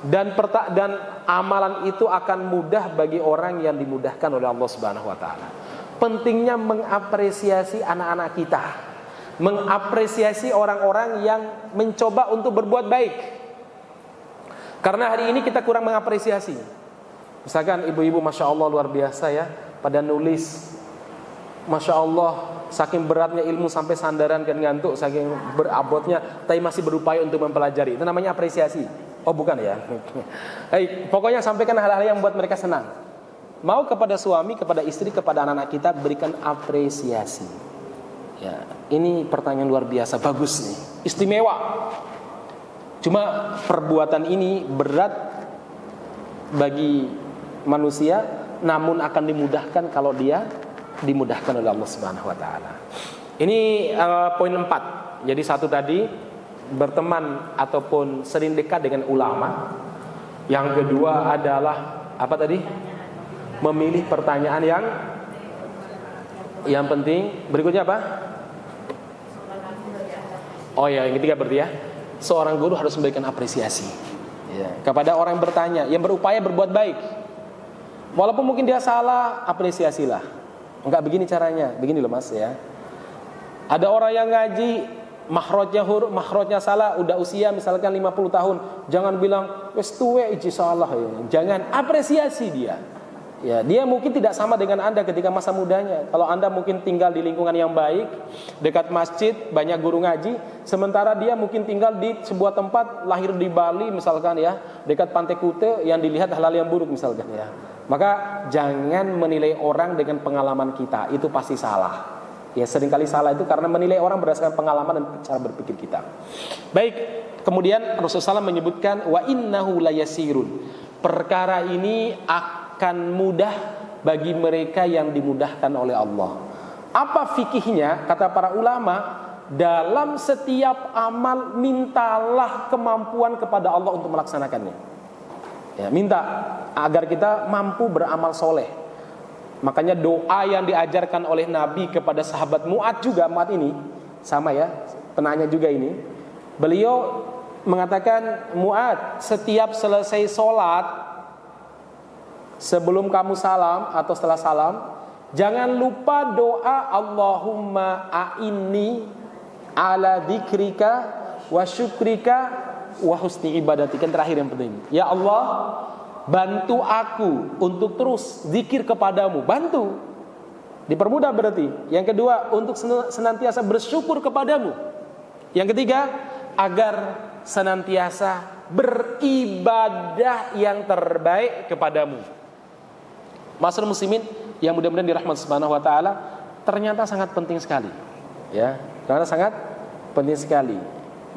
Speaker 1: Dan amalan itu akan mudah bagi orang yang dimudahkan oleh Allah Subhanahu wa taala. Pentingnya mengapresiasi anak-anak kita. Mengapresiasi orang-orang yang mencoba untuk berbuat baik. Karena hari ini kita kurang mengapresiasi. Misalkan ibu-ibu Masya Allah luar biasa ya, pada nulis, Masya Allah, saking beratnya ilmu sampai sandaran dan ngantuk, saking berabotnya, tapi masih berupaya untuk mempelajari. Itu namanya apresiasi. Oh bukan ya. Pokoknya sampaikan hal-hal yang membuat mereka senang. Mau kepada suami, kepada istri, kepada anak-anak kita berikan apresiasi. Ya, ini pertanyaan luar biasa, bagus nih, istimewa. Cuma perbuatan ini berat bagi manusia, namun akan dimudahkan kalau dia dimudahkan oleh Allah Subhanahu wa taala. Ini poin 4. Jadi satu tadi berteman ataupun sering dekat dengan ulama. Yang kedua adalah apa tadi? Memilih pertanyaan yang penting. Berikutnya apa? Oh ya, yang ketiga berarti ya, seorang guru harus memberikan apresiasi kepada orang yang bertanya, yang berupaya berbuat baik. Walaupun mungkin dia salah, apresiasilah. Enggak begini caranya, begini loh mas ya. Ada orang yang ngaji, makhrajnya salah, udah usia misalkan 50 tahun, jangan bilang wes tuwe iji salah ya. Jangan, apresiasi dia. Ya, dia mungkin tidak sama dengan Anda ketika masa mudanya. Kalau Anda mungkin tinggal di lingkungan yang baik, dekat masjid, banyak guru ngaji, sementara dia mungkin tinggal di sebuah tempat, lahir di Bali misalkan ya, dekat Pantai Kute yang dilihat hal-hal yang buruk misalkan ya. Maka jangan menilai orang dengan pengalaman kita, itu pasti salah. Ya, seringkali salah itu karena menilai orang berdasarkan pengalaman dan cara berpikir kita. Baik, kemudian Rasulullah SAW menyebutkan wa innahu layasirun. Perkara ini akan mudah bagi mereka yang dimudahkan oleh Allah. Apa fikihnya? Kata para ulama, dalam setiap amal mintalah kemampuan kepada Allah untuk melaksanakannya. Ya, minta agar kita mampu beramal soleh. Makanya doa yang diajarkan oleh Nabi kepada sahabat Mu'adz juga, Mu'adz ini sama ya, penanya juga ini. Beliau mengatakan, Mu'adz, setiap selesai sholat, sebelum kamu salam atau setelah salam, jangan lupa doa Allahumma a'inni ala dzikrika wa syukrika wa husni ibadati. Kan terakhir yang penting, ya Allah, bantu aku untuk terus zikir kepadamu. Bantu, dipermudah berarti. Yang kedua, untuk senantiasa bersyukur kepadamu. Yang ketiga, agar senantiasa beribadah yang terbaik kepadamu. Masyaallah muslimin yang mudah-mudahan dirahmati Subhanahu wa taala, ternyata sangat penting sekali. Ya, ternyata sangat penting sekali.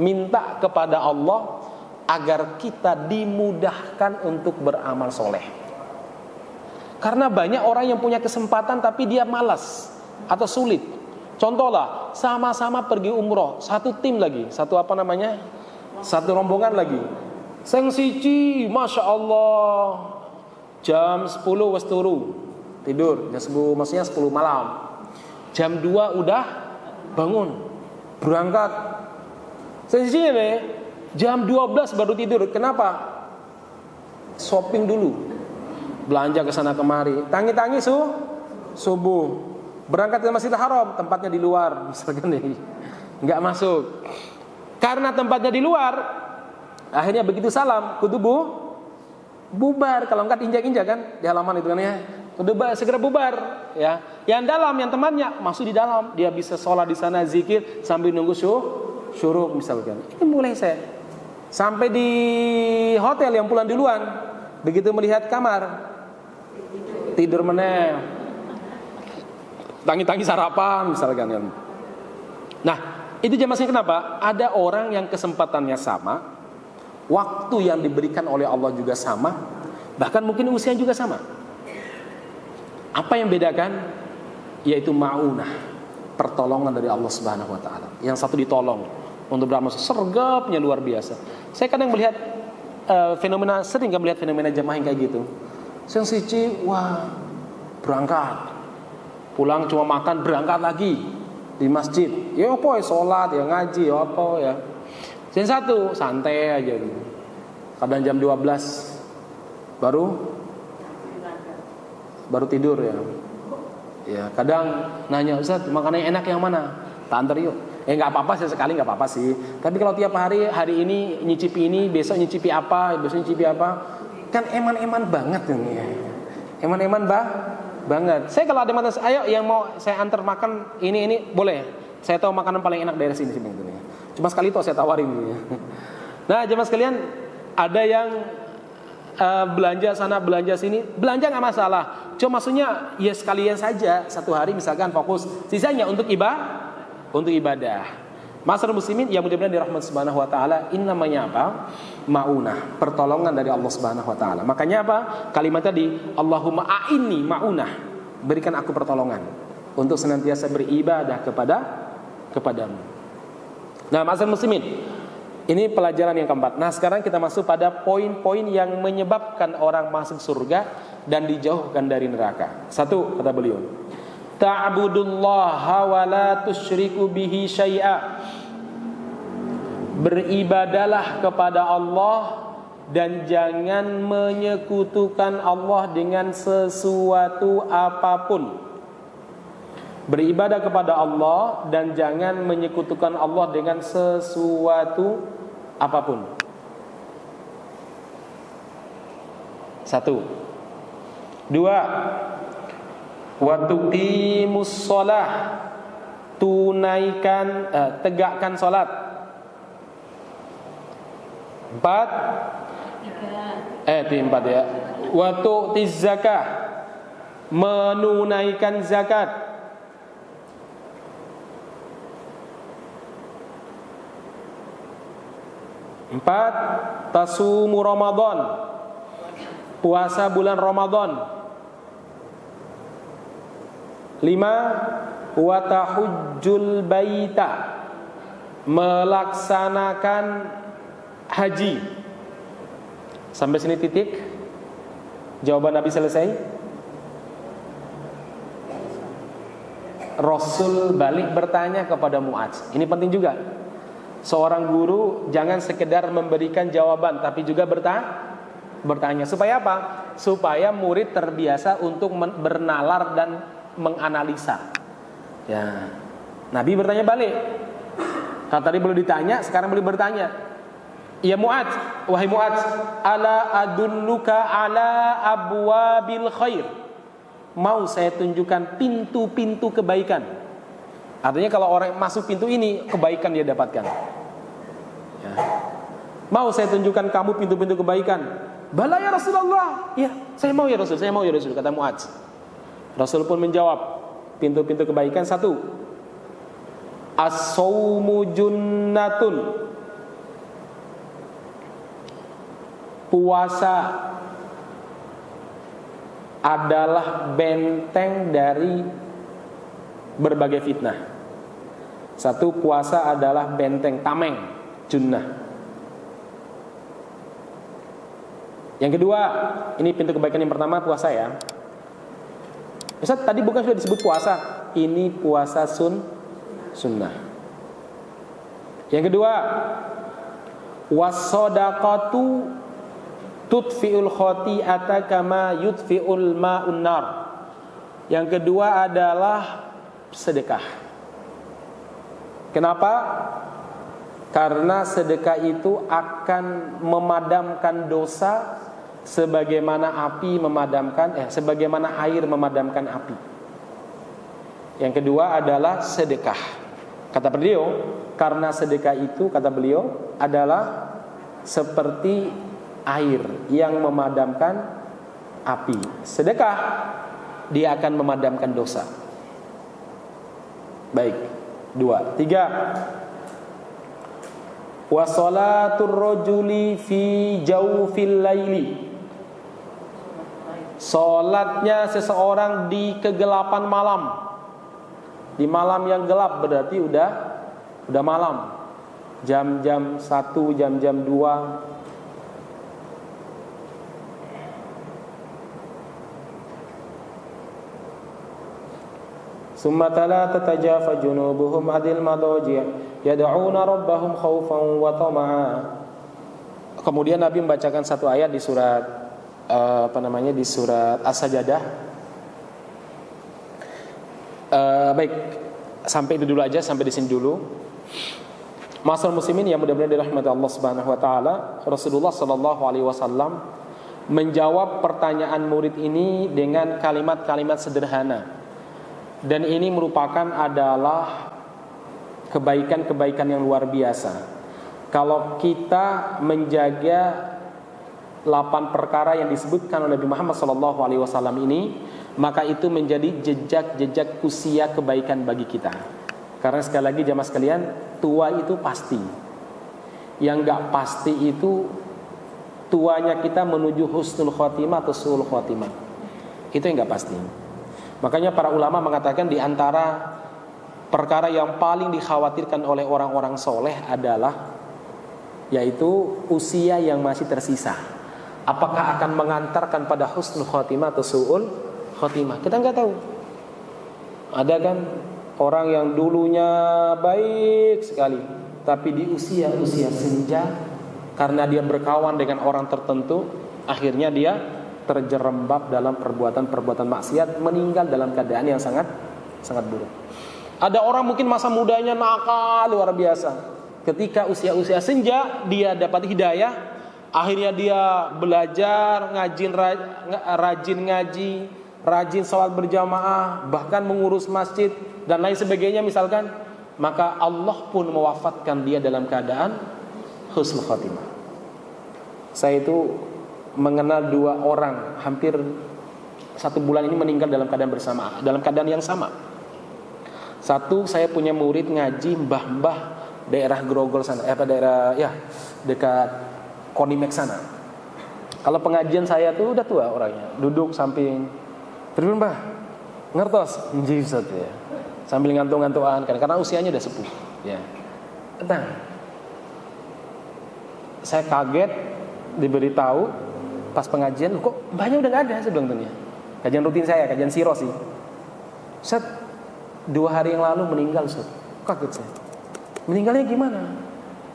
Speaker 1: Minta kepada Allah agar kita dimudahkan untuk beramal soleh. Karena banyak orang yang punya kesempatan tapi dia malas atau sulit. Contohlah, sama-sama pergi umroh, satu tim lagi, satu rombongan lagi. Sing siji, masya Allah, jam 10 wis turu tidur, jam 10 maksudnya 10 malam. Jam 2 udah bangun berangkat. Sing siji nih, jam 12 baru tidur. Kenapa? Shopping dulu, belanja ke sana kemari, tangi-tangi subuh. Berangkat ke Masjidil Haram, tempatnya di luar, misalkan nih, nggak masuk. Karena tempatnya di luar, akhirnya begitu salam, kudu bubar. Kalau nggak injak-injak kan di halaman itu kan ya, kudu segera bubar. Ya, yang dalam, yang temannya masuk di dalam, dia bisa sholat di sana, zikir sambil nunggu syuruk misalkan. Ini mulai saya sampai di hotel yang pulang duluan, begitu melihat kamar, tidur meneh. Tangi-tangi sarapan misalkan. Nah, itu jamasnya kenapa? Ada orang yang kesempatannya sama, waktu yang diberikan oleh Allah juga sama, bahkan mungkin usia juga sama. Apa yang bedakan? Yaitu ma'unah, pertolongan dari Allah Subhanahu wa taala. Yang satu ditolong untuk beramal sergapnya luar biasa. Saya kadang melihat sering melihat fenomena jamaah yang kayak gitu. Yang siji, wah, berangkat. Pulang cuma makan, berangkat lagi di masjid. Ya apa ya, sholat, ya ngaji, ya apa ya. Yang satu santai aja gitu. Kadang jam 12 baru tidur ya. Ya, kadang nanya, "Ustaz, makanan yang enak yang mana? Tak antar yuk." Nggak apa-apa sih, sekali nggak apa-apa sih. Tapi kalau tiap hari ini nyicipi ini, besok nyicipi apa, kan eman-eman banget ini. Eman-eman banget. Saya kalau ada mantan, ayo yang mau saya antar makan ini boleh. Saya tahu makanan paling enak daerah sini sebetulnya. Cuma sekali itu saya tawarin gitu ya. Nah, jemaah sekalian, ada yang belanja sana belanja sini, belanja nggak masalah. Cuma maksudnya ya sekalian saja, satu hari misalkan fokus, sisanya untuk ibadah. Masyarakat muslimin yang mudah-mudahan dirahmati Subhanahu wa taala, ini namanya apa? Maunah, pertolongan dari Allah Subhanahu wa taala. Makanya apa? Kalimat tadi, Allahumma a'inni maunah, berikan aku pertolongan untuk senantiasa beribadah kepadamu. Nah, masyarakat muslimin, ini pelajaran yang keempat. Nah, sekarang kita masuk pada poin-poin yang menyebabkan orang masuk surga dan dijauhkan dari neraka. Satu, kata beliau, ta'budullaha wa la tusyriku bihi syai'a. Beribadalah kepada Allah dan jangan menyekutukan Allah dengan sesuatu apapun. Beribadah kepada Allah dan jangan menyekutukan Allah dengan sesuatu apapun. Satu. Dua, wa tuqimus shalah, tegakkan salat. 4 ya. Wa tu'tiz zakah, menunaikan zakat. 4, tasumu Ramadan, puasa bulan Ramadan. 5, wa tahujjul baita, melaksanakan haji. Sampai sini titik. Jawaban Nabi selesai. Rasul balik bertanya kepada Mu'adz. Ini penting juga. Seorang guru jangan sekedar memberikan jawaban, tapi juga bertanya. Supaya apa? Supaya murid terbiasa untuk bernalar dan menganalisa. Ya. Nabi bertanya balik. Kalau tadi belum ditanya, sekarang boleh bertanya. Ya Mu'adz, wahai Mu'adz, ala adulluka ala abwabil khair. Mau saya tunjukkan pintu-pintu kebaikan. Artinya kalau orang masuk pintu ini, kebaikan dia dapatkan. Ya. Mau saya tunjukkan kamu pintu-pintu kebaikan. Bala ya Rasulullah. Ya, saya mau ya Rasul, kata Mu'adz. Rasul pun menjawab pintu-pintu kebaikan. 1, as-saumu junnatun. Puasa adalah benteng dari berbagai fitnah. 1, puasa adalah benteng, tameng, junnah. Yang kedua, ini pintu kebaikan yang pertama, puasa ya. Ustaz, tadi bukan sudah disebut puasa? Ini puasa sunnah. Yang kedua, was-shadaqatu tutfi'ul khati'ata kama yutfi'ul ma'un nar. Yang kedua adalah sedekah. Kenapa? Karena sedekah itu akan memadamkan dosa sebagaimana sebagaimana air memadamkan api. Yang kedua adalah sedekah. Kata beliau, karena sedekah itu, kata beliau, adalah seperti air yang memadamkan api. Sedekah, dia akan memadamkan dosa. Baik, 2. 3, wa sholatur rajuli fi jawfil laili. Salatnya seseorang di kegelapan malam. Di malam yang gelap berarti udah malam. Jam-jam 1, jam-jam 2. Summa tala tatajafa junubuhum adil madaji' yad'una rabbahum khaufan wa tama'a. Kemudian Nabi membacakan satu ayat di surat di surat As-Sajdah. Baik, sampai itu dulu aja, sampai di sini dulu. Ma'asyiral muslimin yang mudah-mudahan dirahmati Allah Subhanahu wa taala, Rasulullah sallallahu alaihi wasallam menjawab pertanyaan murid ini dengan kalimat-kalimat sederhana. Dan ini merupakan adalah kebaikan-kebaikan yang luar biasa. Kalau kita menjaga 8 perkara yang disebutkan oleh Nabi Muhammad SAW ini, maka itu menjadi jejak-jejak usia kebaikan bagi kita. Karena sekali lagi jamaah sekalian, tua itu pasti. Yang gak pasti itu tuanya kita menuju husnul khotimah atau su'ul khotimah. Itu yang gak pasti. Makanya para ulama mengatakan di antara perkara yang paling dikhawatirkan oleh orang-orang soleh adalah yaitu usia yang masih tersisa. Apakah akan mengantarkan pada husnul khotimah atau su'ul khotimah? Kita nggak tahu. Ada kan orang yang dulunya baik sekali, tapi di usia senja karena dia berkawan dengan orang tertentu, akhirnya dia terjerembab dalam perbuatan maksiat, meninggal dalam keadaan yang sangat buruk. Ada orang mungkin masa mudanya nakal luar biasa. Ketika usia senja dia dapat hidayah, akhirnya dia belajar, rajin ngaji, rajin sholat berjamaah, bahkan mengurus masjid dan lain sebagainya misalkan, maka Allah pun mewafatkan dia dalam keadaan husnul khotimah. Saya itu mengenal 2 orang hampir 1 bulan ini meninggal dalam keadaan bersamaan, dalam keadaan yang sama. Satu, saya punya murid ngaji mbah-mbah daerah Grogol sana, daerah ya dekat Konimek sana. Kalau pengajian saya tuh udah tua orangnya, duduk samping, terus mbah ngertos, nggih Ustaz ya. Sambil ngantuk-ngantukan karena usianya udah sepuh, ya. Tenang. Saya kaget diberitahu pas pengajian, kok mbahnya udah gak ada. Saya bilang dunia. Kajian rutin saya, kajian siro sih. Ustaz, 2 hari yang lalu meninggal Ustaz. Kaget saya. Meninggalnya gimana?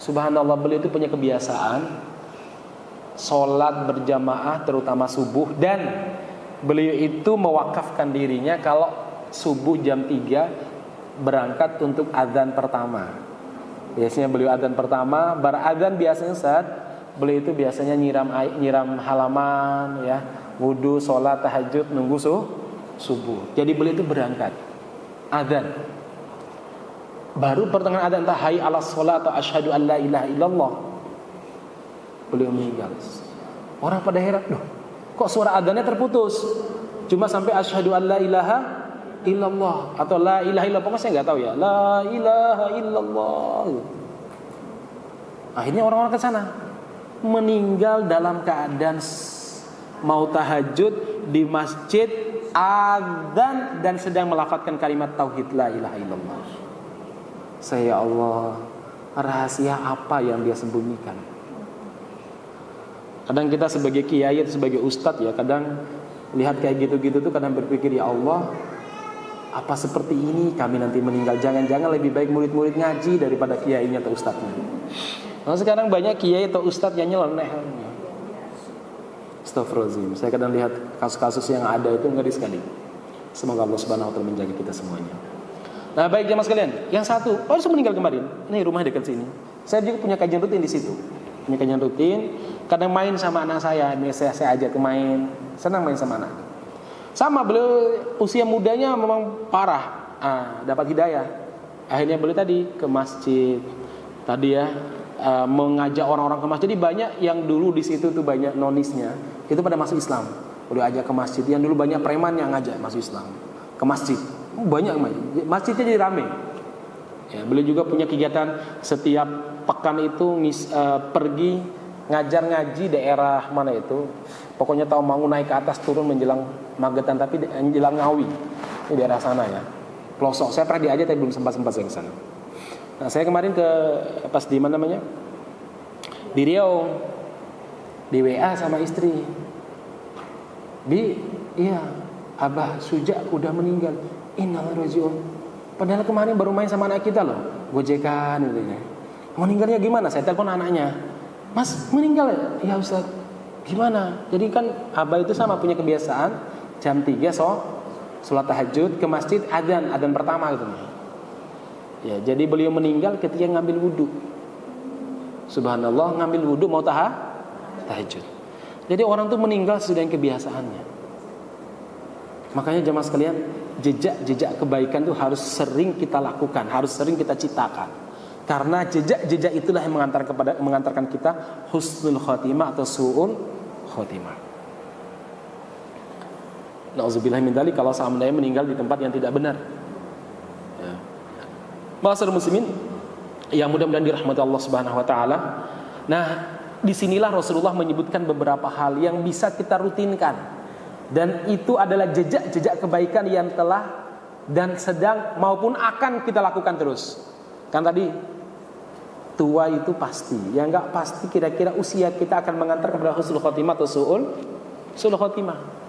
Speaker 1: Subhanallah, beliau itu punya kebiasaan sholat berjamaah terutama subuh, dan beliau itu mewakafkan dirinya kalau subuh jam 3 berangkat untuk azan pertama. Biasanya beliau azan pertama, beradzan biasanya Ustaz, beliau itu biasanya nyiram halaman ya, wudu, sholat, tahajud, nunggu subuh. Jadi beliau itu berangkat azan. Baru pertengahan azan tahai ala sholat atau asyhadu an la ilaha illallah, beliau meninggal. Orang pada heran, loh, kok suara azannya terputus? Cuma sampai asyhadu an la ilaha illallah atau la ilaha illallah, pokoknya saya nggak tahu ya, la ilaha illallah. Akhirnya orang-orang ke sana meninggal dalam keadaan mau tahajud di masjid, adzan dan sedang melafazkan kalimat tauhid la ilaha illallah. Saya, ya Allah, rahasia apa yang dia sembunyikan? Kadang kita sebagai kiai atau sebagai ustadz ya, kadang lihat kayak gitu-gitu tuh kadang berpikir, ya Allah, apa seperti ini kami nanti meninggal? Jangan-jangan lebih baik murid-murid ngaji daripada kiainya atau ustadznya. Nah, sekarang banyak kiai atau ustadz yang nyeleneh. Astagfirullahaladzim. Saya kadang lihat kasus-kasus yang ada itu ngeri sekali. Semoga Allah Subhanahu wa taala menjaga kita semuanya. Nah, baik jemaah sekalian. Yang satu, sudah meninggal kemarin. Ini rumah dekat sini. Saya juga punya kajian rutin di situ. Punya kajian rutin. Kadang main sama anak saya. Saya ajak ke main. Senang main sama anak. Sama, beliau usia mudanya memang parah. Dapat hidayah. Akhirnya beliau tadi ke masjid. Tadi ya, mengajak orang-orang ke masjid. Jadi banyak yang dulu di situ tuh banyak nonisnya. Itu pada masuk Islam. Beliau ajak ke masjid. Yang dulu banyak preman yang ngajak masuk Islam. Ke masjid. Banyak masjidnya jadi rame. Ya, beliau juga punya kegiatan setiap pekan itu pergi ngajar ngaji daerah mana itu. Pokoknya tahu mau naik ke atas turun menjelang Magetan, tapi menjelang Ngawi. Ini daerah sana ya. Pelosok. Saya pernah diajak tapi belum sempat saya ke sana. Nah, saya kemarin pas di mana namanya? Di Riau. Di WA sama istri. Iya, Abah Suja udah meninggal. Innalillahi rajiun. Padahal kemarin baru main sama anak kita loh, gojekan gitu ya. Meninggalnya gimana? Saya telepon anaknya. Mas, meninggal ya? Ya Ustaz. Gimana? Jadi kan Abah itu sama punya kebiasaan jam 3 sholat tahajud ke masjid, adzan pertama gitu. Ya, jadi beliau meninggal ketika ngambil wudu. Subhanallah, ngambil wudu mau tahajud. Jadi orang tuh meninggal sudah yang kebiasaannya. Makanya jemaah sekalian, jejak kebaikan itu harus sering kita lakukan, harus sering kita ciptakan. Karena jejak itulah yang mengantarkan kita husnul khotimah atau su'ul khotimah. Nauzubillah min dzalik, kalau seandainya meninggal di tempat yang tidak benar. Ya. Ma'asyiral muslimin yang mudah-mudahan dirahmati Allah Subhanahu wa taala. Nah, disinilah Rasulullah menyebutkan beberapa hal yang bisa kita rutinkan. Dan itu adalah jejak kebaikan yang telah dan sedang maupun akan kita lakukan terus. Kan tadi tua itu pasti, yang enggak pasti kira-kira usia kita akan mengantar kepada husnul khotimah atau su'ul khotimah.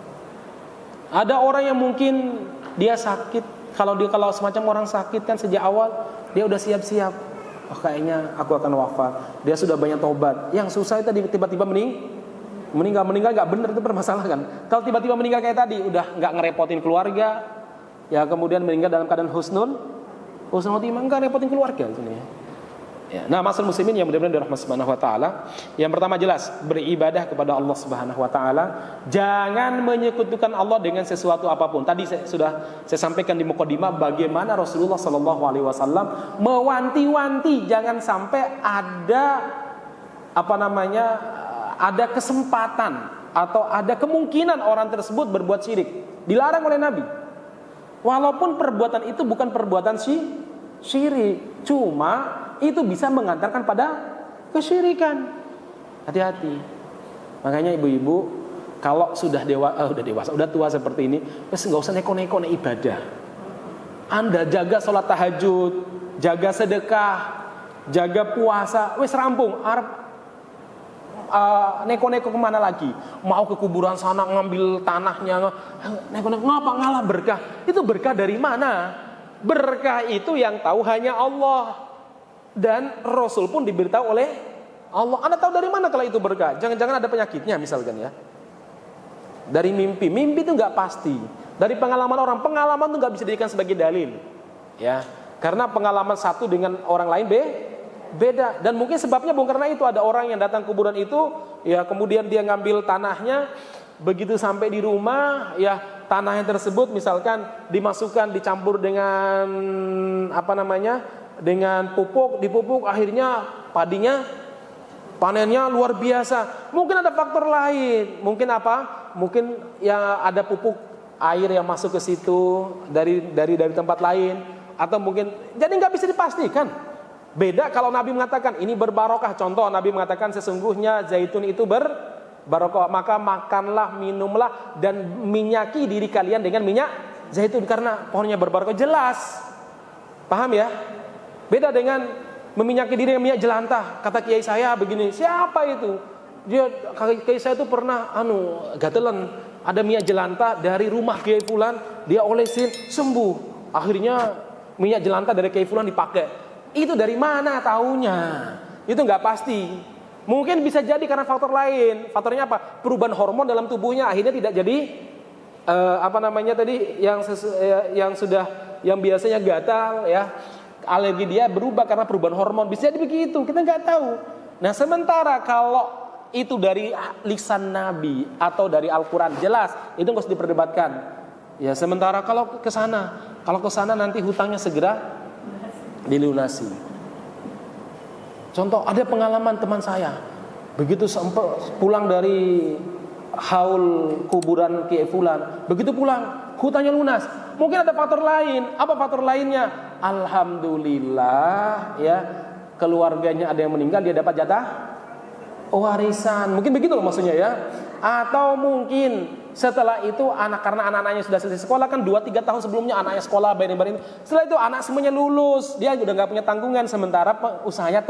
Speaker 1: Ada orang yang mungkin dia sakit, kalau semacam orang sakit kan sejak awal dia udah siap-siap. Oh, kayaknya aku akan wafat. Dia sudah banyak tobat. Yang susah itu tiba-tiba meninggal nggak benar, itu bermasalah kan. Kalau tiba-tiba meninggal kayak tadi udah nggak ngerepotin keluarga, ya kemudian meninggal dalam keadaan husnul khotimah, nggak repotin keluarga itu nih. Ya, nah, masalah muslimin yang mudah-mudahan dirahmati Subhanahu wa taala, yang pertama jelas beribadah kepada Allah Subhanahu wa taala, jangan menyekutukan Allah dengan sesuatu apapun. Tadi saya sampaikan di mukadimah bagaimana Rasulullah sallallahu alaihi wasallam mewanti-wanti jangan sampai ada kesempatan atau ada kemungkinan orang tersebut berbuat syirik. Dilarang oleh Nabi. Walaupun perbuatan itu bukan perbuatan syirik, cuma itu bisa mengantarkan pada kesyirikan. Hati-hati. Makanya ibu-ibu kalau sudah dewasa, udah tua seperti ini, nggak usah neko-neko ibadah. Anda jaga sholat tahajud, jaga sedekah, jaga puasa, wis rampung. Neko-neko kemana lagi? Mau ke kuburan sana ngambil tanahnya, neko-neko ngapa ngalah berkah? Itu berkah dari mana? Berkah itu yang tahu hanya Allah. Dan Rasul pun diberitahu oleh Allah. Anda tahu dari mana kalau itu berkah? Jangan-jangan ada penyakitnya misalkan ya. Dari mimpi itu nggak pasti. Dari pengalaman orang, pengalaman itu nggak bisa dijadikan sebagai dalil. Ya, karena pengalaman satu dengan orang lain beda. Dan mungkin sebabnya bukan karena itu. Ada orang yang datang kuburan itu, ya kemudian dia ngambil tanahnya, begitu sampai di rumah, ya tanahnya tersebut misalkan dicampur dengan dengan pupuk, dipupuk, akhirnya panennya luar biasa. Mungkin ada faktor lain. Mungkin ya ada pupuk air yang masuk ke situ dari tempat lain, atau mungkin jadi nggak bisa dipastikan. Beda kalau Nabi mengatakan ini berbarokah. Contoh, Nabi mengatakan sesungguhnya zaitun itu berbarokah, maka makanlah, minumlah dan minyaki diri kalian dengan minyak zaitun karena pohonnya berbarokah. Jelas, paham ya? Beda dengan meminyaki diri dengan minyak jelantah. Kata kiai saya begini, siapa itu? Kiai saya itu pernah gatelan, ada minyak jelantah dari rumah kiai fulan, dia olesin sembuh. Akhirnya minyak jelantah dari kiai fulan dipakai. Itu dari mana taunya? Itu nggak pasti. Mungkin bisa jadi karena faktor lain. Faktornya apa? Perubahan hormon dalam tubuhnya akhirnya tidak jadi yang biasanya gatal ya, alergi dia berubah karena perubahan hormon. Bisa jadi begitu. Kita nggak tahu. Nah, sementara kalau itu dari lisan Nabi atau dari Al-Quran jelas, itu nggak usah diperdebatkan. Ya, sementara kalau ke sana nanti hutangnya segera dilunasi. Contoh, ada pengalaman teman saya, begitu pulang dari haul kuburan Kiai Fulan, begitu pulang hutangnya lunas. Mungkin ada faktor lain. Apa faktor lainnya? Alhamdulillah ya, keluarganya ada yang meninggal, dia dapat jatah warisan. Mungkin begitu loh maksudnya ya. Atau mungkin setelah itu karena anak-anaknya sudah selesai sekolah, kan 2-3 tahun sebelumnya anaknya sekolah bayarin. Setelah itu anak semuanya lulus, dia udah gak punya tanggungan, sementara usahanya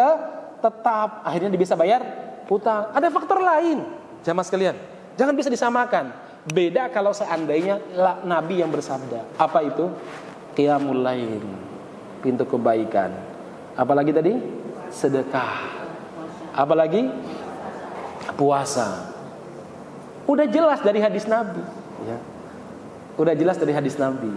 Speaker 1: tetap, akhirnya dia bisa bayar hutang. Ada faktor lain, jamaah sekalian, jangan bisa disamakan. Beda kalau seandainya Nabi yang bersabda. Apa itu? Qiyamul lail, pintu kebaikan. Apalagi tadi? Sedekah. Apalagi? Puasa. Udah jelas dari hadis Nabi ya. Udah jelas dari hadis Nabi,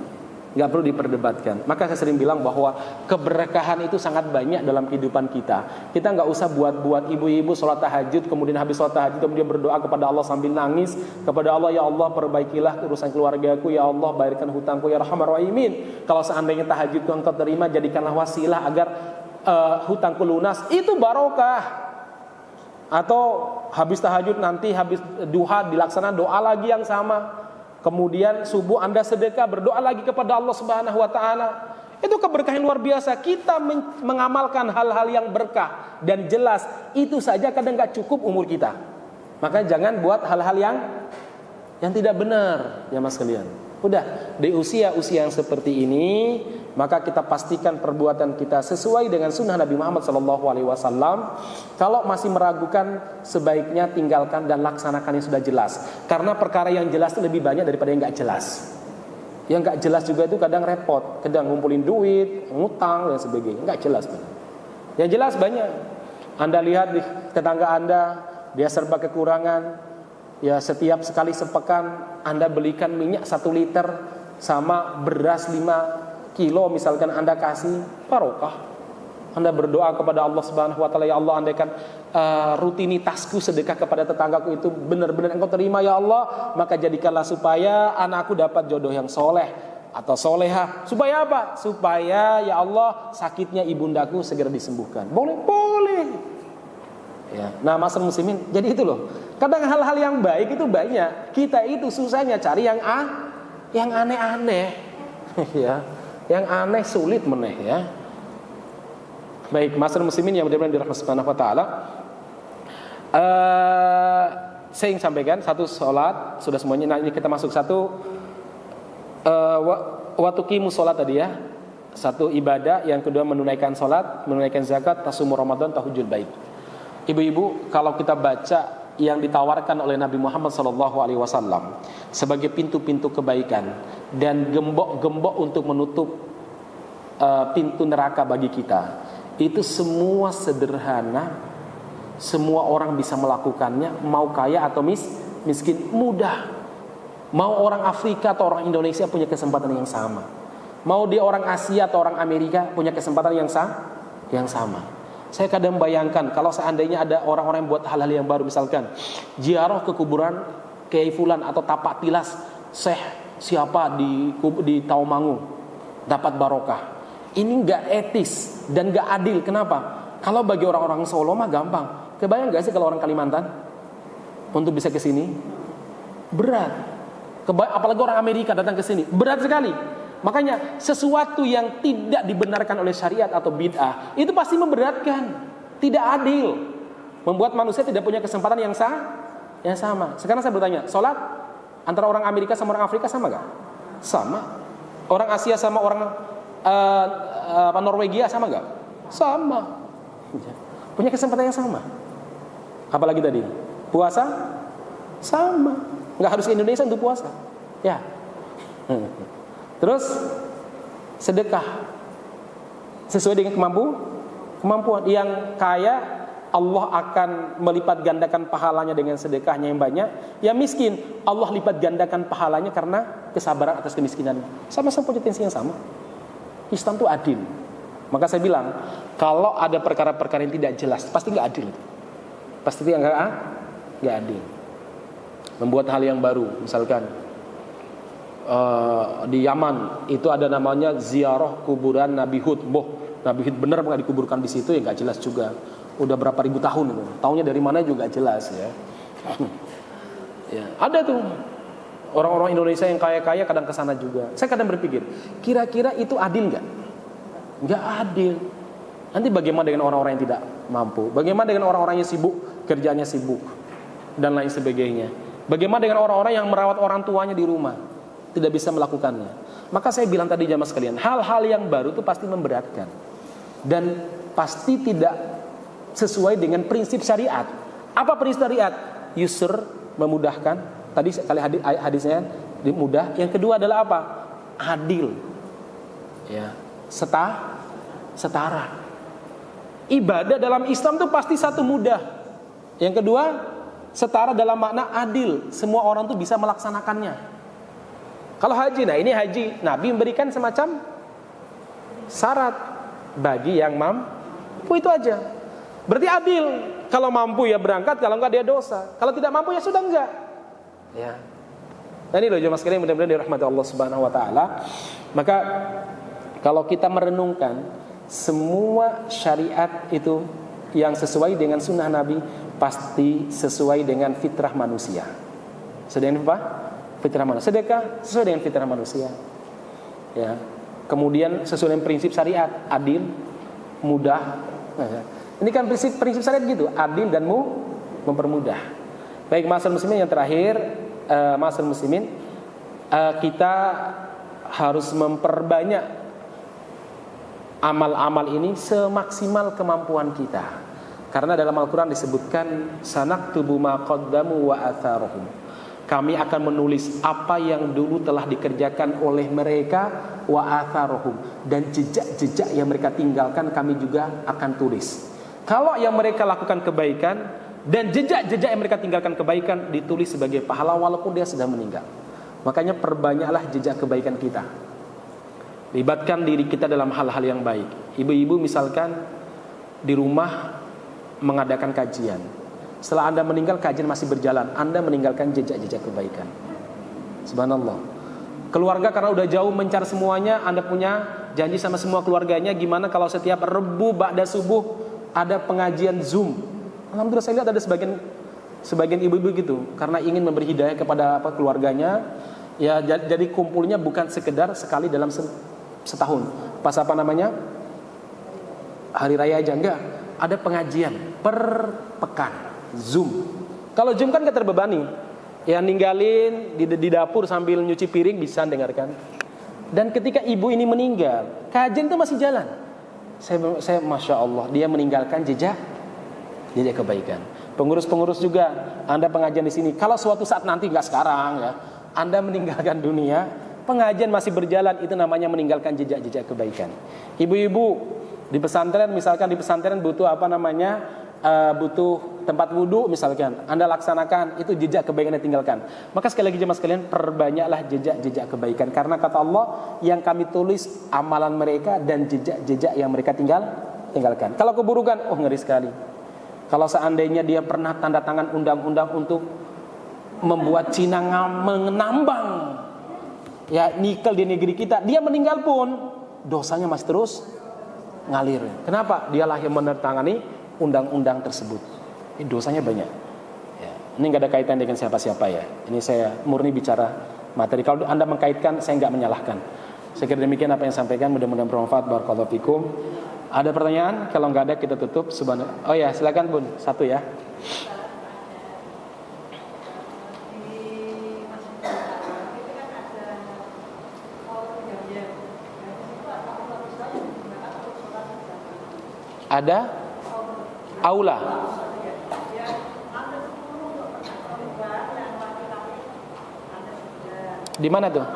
Speaker 1: gak perlu diperdebatkan. Maka saya sering bilang bahwa keberkahan itu sangat banyak dalam kehidupan kita. Kita gak usah buat ibu-ibu sholat tahajud, kemudian habis sholat tahajud kemudian berdoa kepada Allah sambil nangis kepada Allah, ya Allah perbaikilah urusan keluargaku, ya Allah bayarkan hutangku ya Rahman Rahimin. Kalau seandainya tahajudku engkau terima, jadikanlah wasilah agar hutangku lunas. Itu barokah. Atau habis tahajud nanti habis duha dilaksanakan doa lagi yang sama. Kemudian subuh Anda sedekah, berdoa lagi kepada Allah Subhanahu wa taala. Itu keberkahan luar biasa. Kita mengamalkan hal-hal yang berkah dan jelas, itu saja kadang gak cukup umur kita. Maka jangan buat hal-hal yang tidak benar ya mas kalian. Udah di usia yang seperti ini, maka kita pastikan perbuatan kita sesuai dengan sunnah Nabi Muhammad SAW. Kalau masih meragukan, sebaiknya tinggalkan dan laksanakan yang sudah jelas. Karena perkara yang jelas itu lebih banyak daripada yang gak jelas. Yang gak jelas juga itu kadang repot, kadang ngumpulin duit, ngutang dan sebagainya. Gak jelas. Yang jelas banyak. Anda lihat di tetangga Anda, dia serba kekurangan. Ya, setiap sekali sepekan Anda belikan minyak 1 liter sama beras 5 kilo misalkan Anda kasih, barokah. Anda berdoa kepada Allah Subhanahu wa taala, ya Allah andaikan rutinitasku sedekah kepada tetanggaku itu benar-benar Engkau terima ya Allah, maka jadikanlah supaya anakku dapat jodoh yang soleh atau soleha. Supaya apa? Supaya ya Allah sakitnya ibundaku segera disembuhkan. Boleh. Ya, nah masyarakat muslimin, jadi itu loh. Kadang hal-hal yang baik itu banyak. Kita itu susahnya cari yang aneh-aneh. Ya, yang aneh sulit meneh ya. Baik, masyarakat muslimin yang mudah-mudahan dirahmati Subhanahu wa taala. Saya ingin sampaikan satu sholat sudah semuanya. Nah ini kita masuk satu waktu qimus sholat tadi ya. Satu ibadah, yang kedua menunaikan sholat, menunaikan zakat, tasumur Ramadan, tahujjul bait. Ibu-ibu, kalau kita baca yang ditawarkan oleh Nabi Muhammad SAW sebagai pintu-pintu kebaikan dan gembok-gembok untuk menutup pintu neraka bagi kita, itu semua sederhana, semua orang bisa melakukannya, mau kaya atau miskin, mudah. Mau orang Afrika atau orang Indonesia punya kesempatan yang sama. Mau dia orang Asia atau orang Amerika punya kesempatan yang sama. Saya kadang bayangkan kalau seandainya ada orang-orang yang buat hal-hal yang baru, misalkan ziarah ke kuburan Kiai Fulan atau tapak tilas Syekh siapa di Taumangu dapat barokah. Ini gak etis dan gak adil. Kenapa? Kalau bagi orang-orang Solo mah gampang. Kebayang gak sih kalau orang Kalimantan untuk bisa ke sini? Berat. Apalagi orang Amerika datang ke sini, berat sekali. Makanya sesuatu yang tidak dibenarkan oleh syariat atau bid'ah itu pasti memberatkan, tidak adil, membuat manusia tidak punya kesempatan yang sama. Sekarang saya bertanya, sholat antara orang Amerika sama orang Afrika sama gak? Sama. Orang Asia sama orang Norwegia sama gak? Sama. Punya kesempatan yang sama. Apalagi tadi puasa sama, nggak harus Indonesia untuk puasa, ya. Terus sedekah sesuai dengan kemampuan. Yang kaya Allah akan melipat gandakan pahalanya dengan sedekahnya yang banyak. Yang miskin Allah lipat gandakan pahalanya karena kesabaran atas kemiskinannya. Sama-sama punya tensi yang sama. Islam itu adil. Maka saya bilang, kalau ada perkara-perkara yang tidak jelas, pasti nggak adil. Pasti nggak adil. Membuat hal yang baru, misalkan di Yaman itu ada namanya ziarah kuburan Nabi Hud. Nabi Hud benar nggak dikuburkan di situ, ya nggak jelas juga. Udah berapa ribu tahun itu, tahunnya dari mana juga jelas ya. Ya, ada tuh orang-orang Indonesia yang kaya-kaya kadang kesana juga. Saya kadang berpikir, kira-kira itu adil nggak? Nggak adil. Nanti bagaimana dengan orang-orang yang tidak mampu? Bagaimana dengan orang-orang yang sibuk, kerjanya sibuk dan lain sebagainya? Bagaimana dengan orang-orang yang merawat orang tuanya di rumah, tidak bisa melakukannya? Maka saya bilang tadi jamaah sekalian, hal-hal yang baru itu pasti memberatkan dan pasti tidak sesuai dengan prinsip syariat. Apa prinsip syariat? Yusr, memudahkan. Tadi kali hadisnya mudah. Yang kedua adalah apa? Adil. Ya, setara. Ibadah dalam Islam itu pasti satu, mudah. Yang kedua, setara dalam makna adil. Semua orang tuh bisa melaksanakannya. Kalau haji, nah ini haji, Nabi memberikan semacam syarat bagi yang mampu, itu aja. Berarti adil. Kalau mampu ya berangkat, kalau enggak dia dosa. Kalau tidak mampu ya sudah enggak. Ya. Nah ini loh jemaah sekalian, mudah-mudahan dirahmati Allah Subhanahu wa taala. Maka kalau kita merenungkan semua syariat itu yang sesuai dengan sunnah Nabi pasti sesuai dengan fitrah manusia. Sesuai dengan apa? Fitrah manusia. Sedekah sesuai dengan fitrah manusia. Ya. Kemudian sesuai dengan prinsip syariat, adil, mudah. Nah, ini kan prinsip syariat gitu, adil dan mempermudah. Baik, ma'asyiral muslimin, yang terakhir, ma'asyiral muslimin, kita harus memperbanyak amal-amal ini semaksimal kemampuan kita. Karena dalam Al-Quran disebutkan sanaktubu ma qaddamu wa atharuhum. Kami akan menulis apa yang dulu telah dikerjakan oleh mereka, wa atharuhum, dan jejak-jejak yang mereka tinggalkan kami juga akan tulis. Kalau yang mereka lakukan kebaikan dan jejak-jejak yang mereka tinggalkan kebaikan ditulis sebagai pahala walaupun dia sudah meninggal. Makanya perbanyaklah jejak kebaikan kita. Libatkan diri kita dalam hal-hal yang baik. Ibu-ibu misalkan di rumah mengadakan kajian. Setelah Anda meninggal, kajian masih berjalan, Anda meninggalkan jejak-jejak kebaikan. Subhanallah. Keluarga karena udah jauh mencar semuanya, Anda punya janji sama semua keluarganya, gimana kalau setiap Rebu ba'da subuh ada pengajian Zoom. Alhamdulillah saya lihat ada sebagian ibu-ibu gitu, karena ingin memberi hidayah kepada keluarganya. Ya, jadi kumpulnya bukan sekedar sekali dalam setahun. Pas hari raya aja, enggak. Ada pengajian per pekan, Zoom. Kalau Zoom kan gak terbebani. Ya ninggalin di dapur sambil nyuci piring bisa dengarkan. Dan ketika ibu ini meninggal, kajian itu masih jalan. Saya Masya Allah, dia meninggalkan jejak kebaikan. Pengurus-pengurus juga, Anda pengajian di sini. Kalau suatu saat nanti, nggak sekarang ya, Anda meninggalkan dunia, pengajian masih berjalan, itu namanya meninggalkan jejak-jejak kebaikan. Ibu-ibu di pesantren, misalkan di pesantren butuh butuh tempat wudhu misalkan, Anda laksanakan, itu jejak kebaikan yang tinggalkan. Maka sekali lagi jemaah sekalian, perbanyaklah jejak-jejak kebaikan, karena kata Allah yang kami tulis amalan mereka dan jejak-jejak yang mereka tinggalkan. Kalau keburukan, ngeri sekali. Kalau seandainya dia pernah tanda tangan undang-undang untuk membuat Cina menambang ya nikel di negeri kita, dia meninggal pun dosanya masih terus ngalir. Kenapa? Dialah yang menandatangani undang-undang tersebut. Ini dosanya banyak. Ya, ini nggak ada kaitan dengan siapa-siapa ya. Ini saya murni bicara materi. Kalau Anda mengkaitkan, saya nggak menyalahkan. Saya kira demikian apa yang sampaikan, mudah-mudahan bermanfaat. Barakallahu fikum. Ada pertanyaan? Kalau nggak ada kita tutup. Oh ya, silakan Bun, satu ya. Ada aula. Di mana tuh?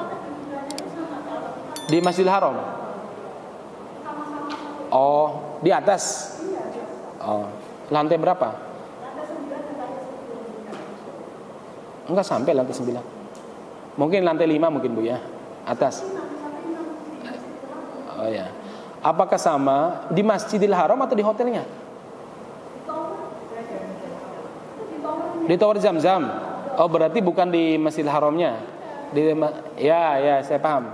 Speaker 1: Di Masjidil Haram. Oh, di atas. Oh, lantai berapa? Enggak sampai lantai 9. Mungkin lantai 5 mungkin Bu ya. Atas. Oh ya. Apakah sama di Masjidil Haram atau di hotelnya? Di Tower Zam-Zam. Oh, berarti bukan di Masjidil Haramnya. Ya, saya paham.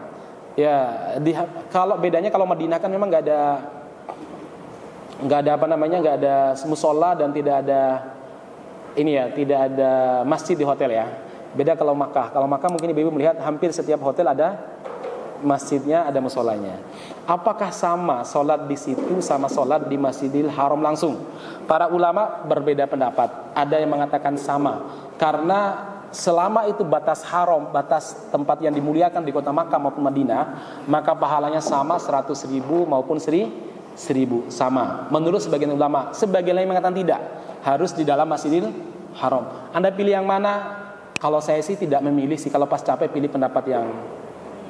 Speaker 1: Ya, kalau bedanya kalau Madinah kan memang nggak ada musola dan tidak ada tidak ada masjid di hotel ya. Beda kalau Makkah. Kalau Makkah mungkin ibu melihat hampir setiap hotel ada masjidnya, ada musolanya. Apakah sama sholat di situ sama sholat di Masjidil Haram langsung? Para ulama berbeda pendapat. Ada yang mengatakan sama, karena selama itu batas haram, batas tempat yang dimuliakan di kota Makkah maupun Madinah, maka pahalanya sama 100.000 maupun 1.000 sama. Menurut sebagian ulama, sebagian lain mengatakan tidak, harus di dalam Masjidil Haram. Anda pilih yang mana? Kalau saya sih tidak memilih sih. Kalau pas capek pilih pendapat yang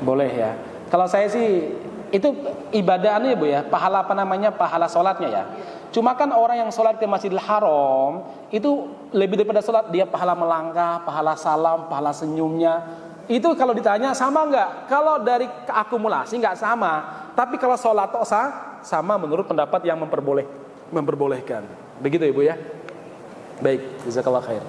Speaker 1: boleh ya. Kalau saya sih itu ibadahnya Bu ya, pahala pahala sholatnya ya. Cuma kan orang yang sholat ke Masjidil Haram itu lebih daripada sholat, dia pahala melangkah, pahala salam, pahala senyumnya. Itu kalau ditanya sama enggak? Kalau dari akumulasi enggak sama. Tapi kalau sholat sama menurut pendapat yang memperbolehkan. Begitu Ibu ya. Baik, jazakallahu khair.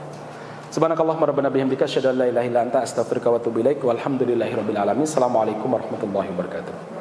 Speaker 1: Subhanakallahumma rabbana bihamdika asyhadu an la ilaha illa anta astaghfiruka wa atubu ilaik. Walhamdulillahirabbil alamin. Assalamualaikum warahmatullahi wabarakatuh.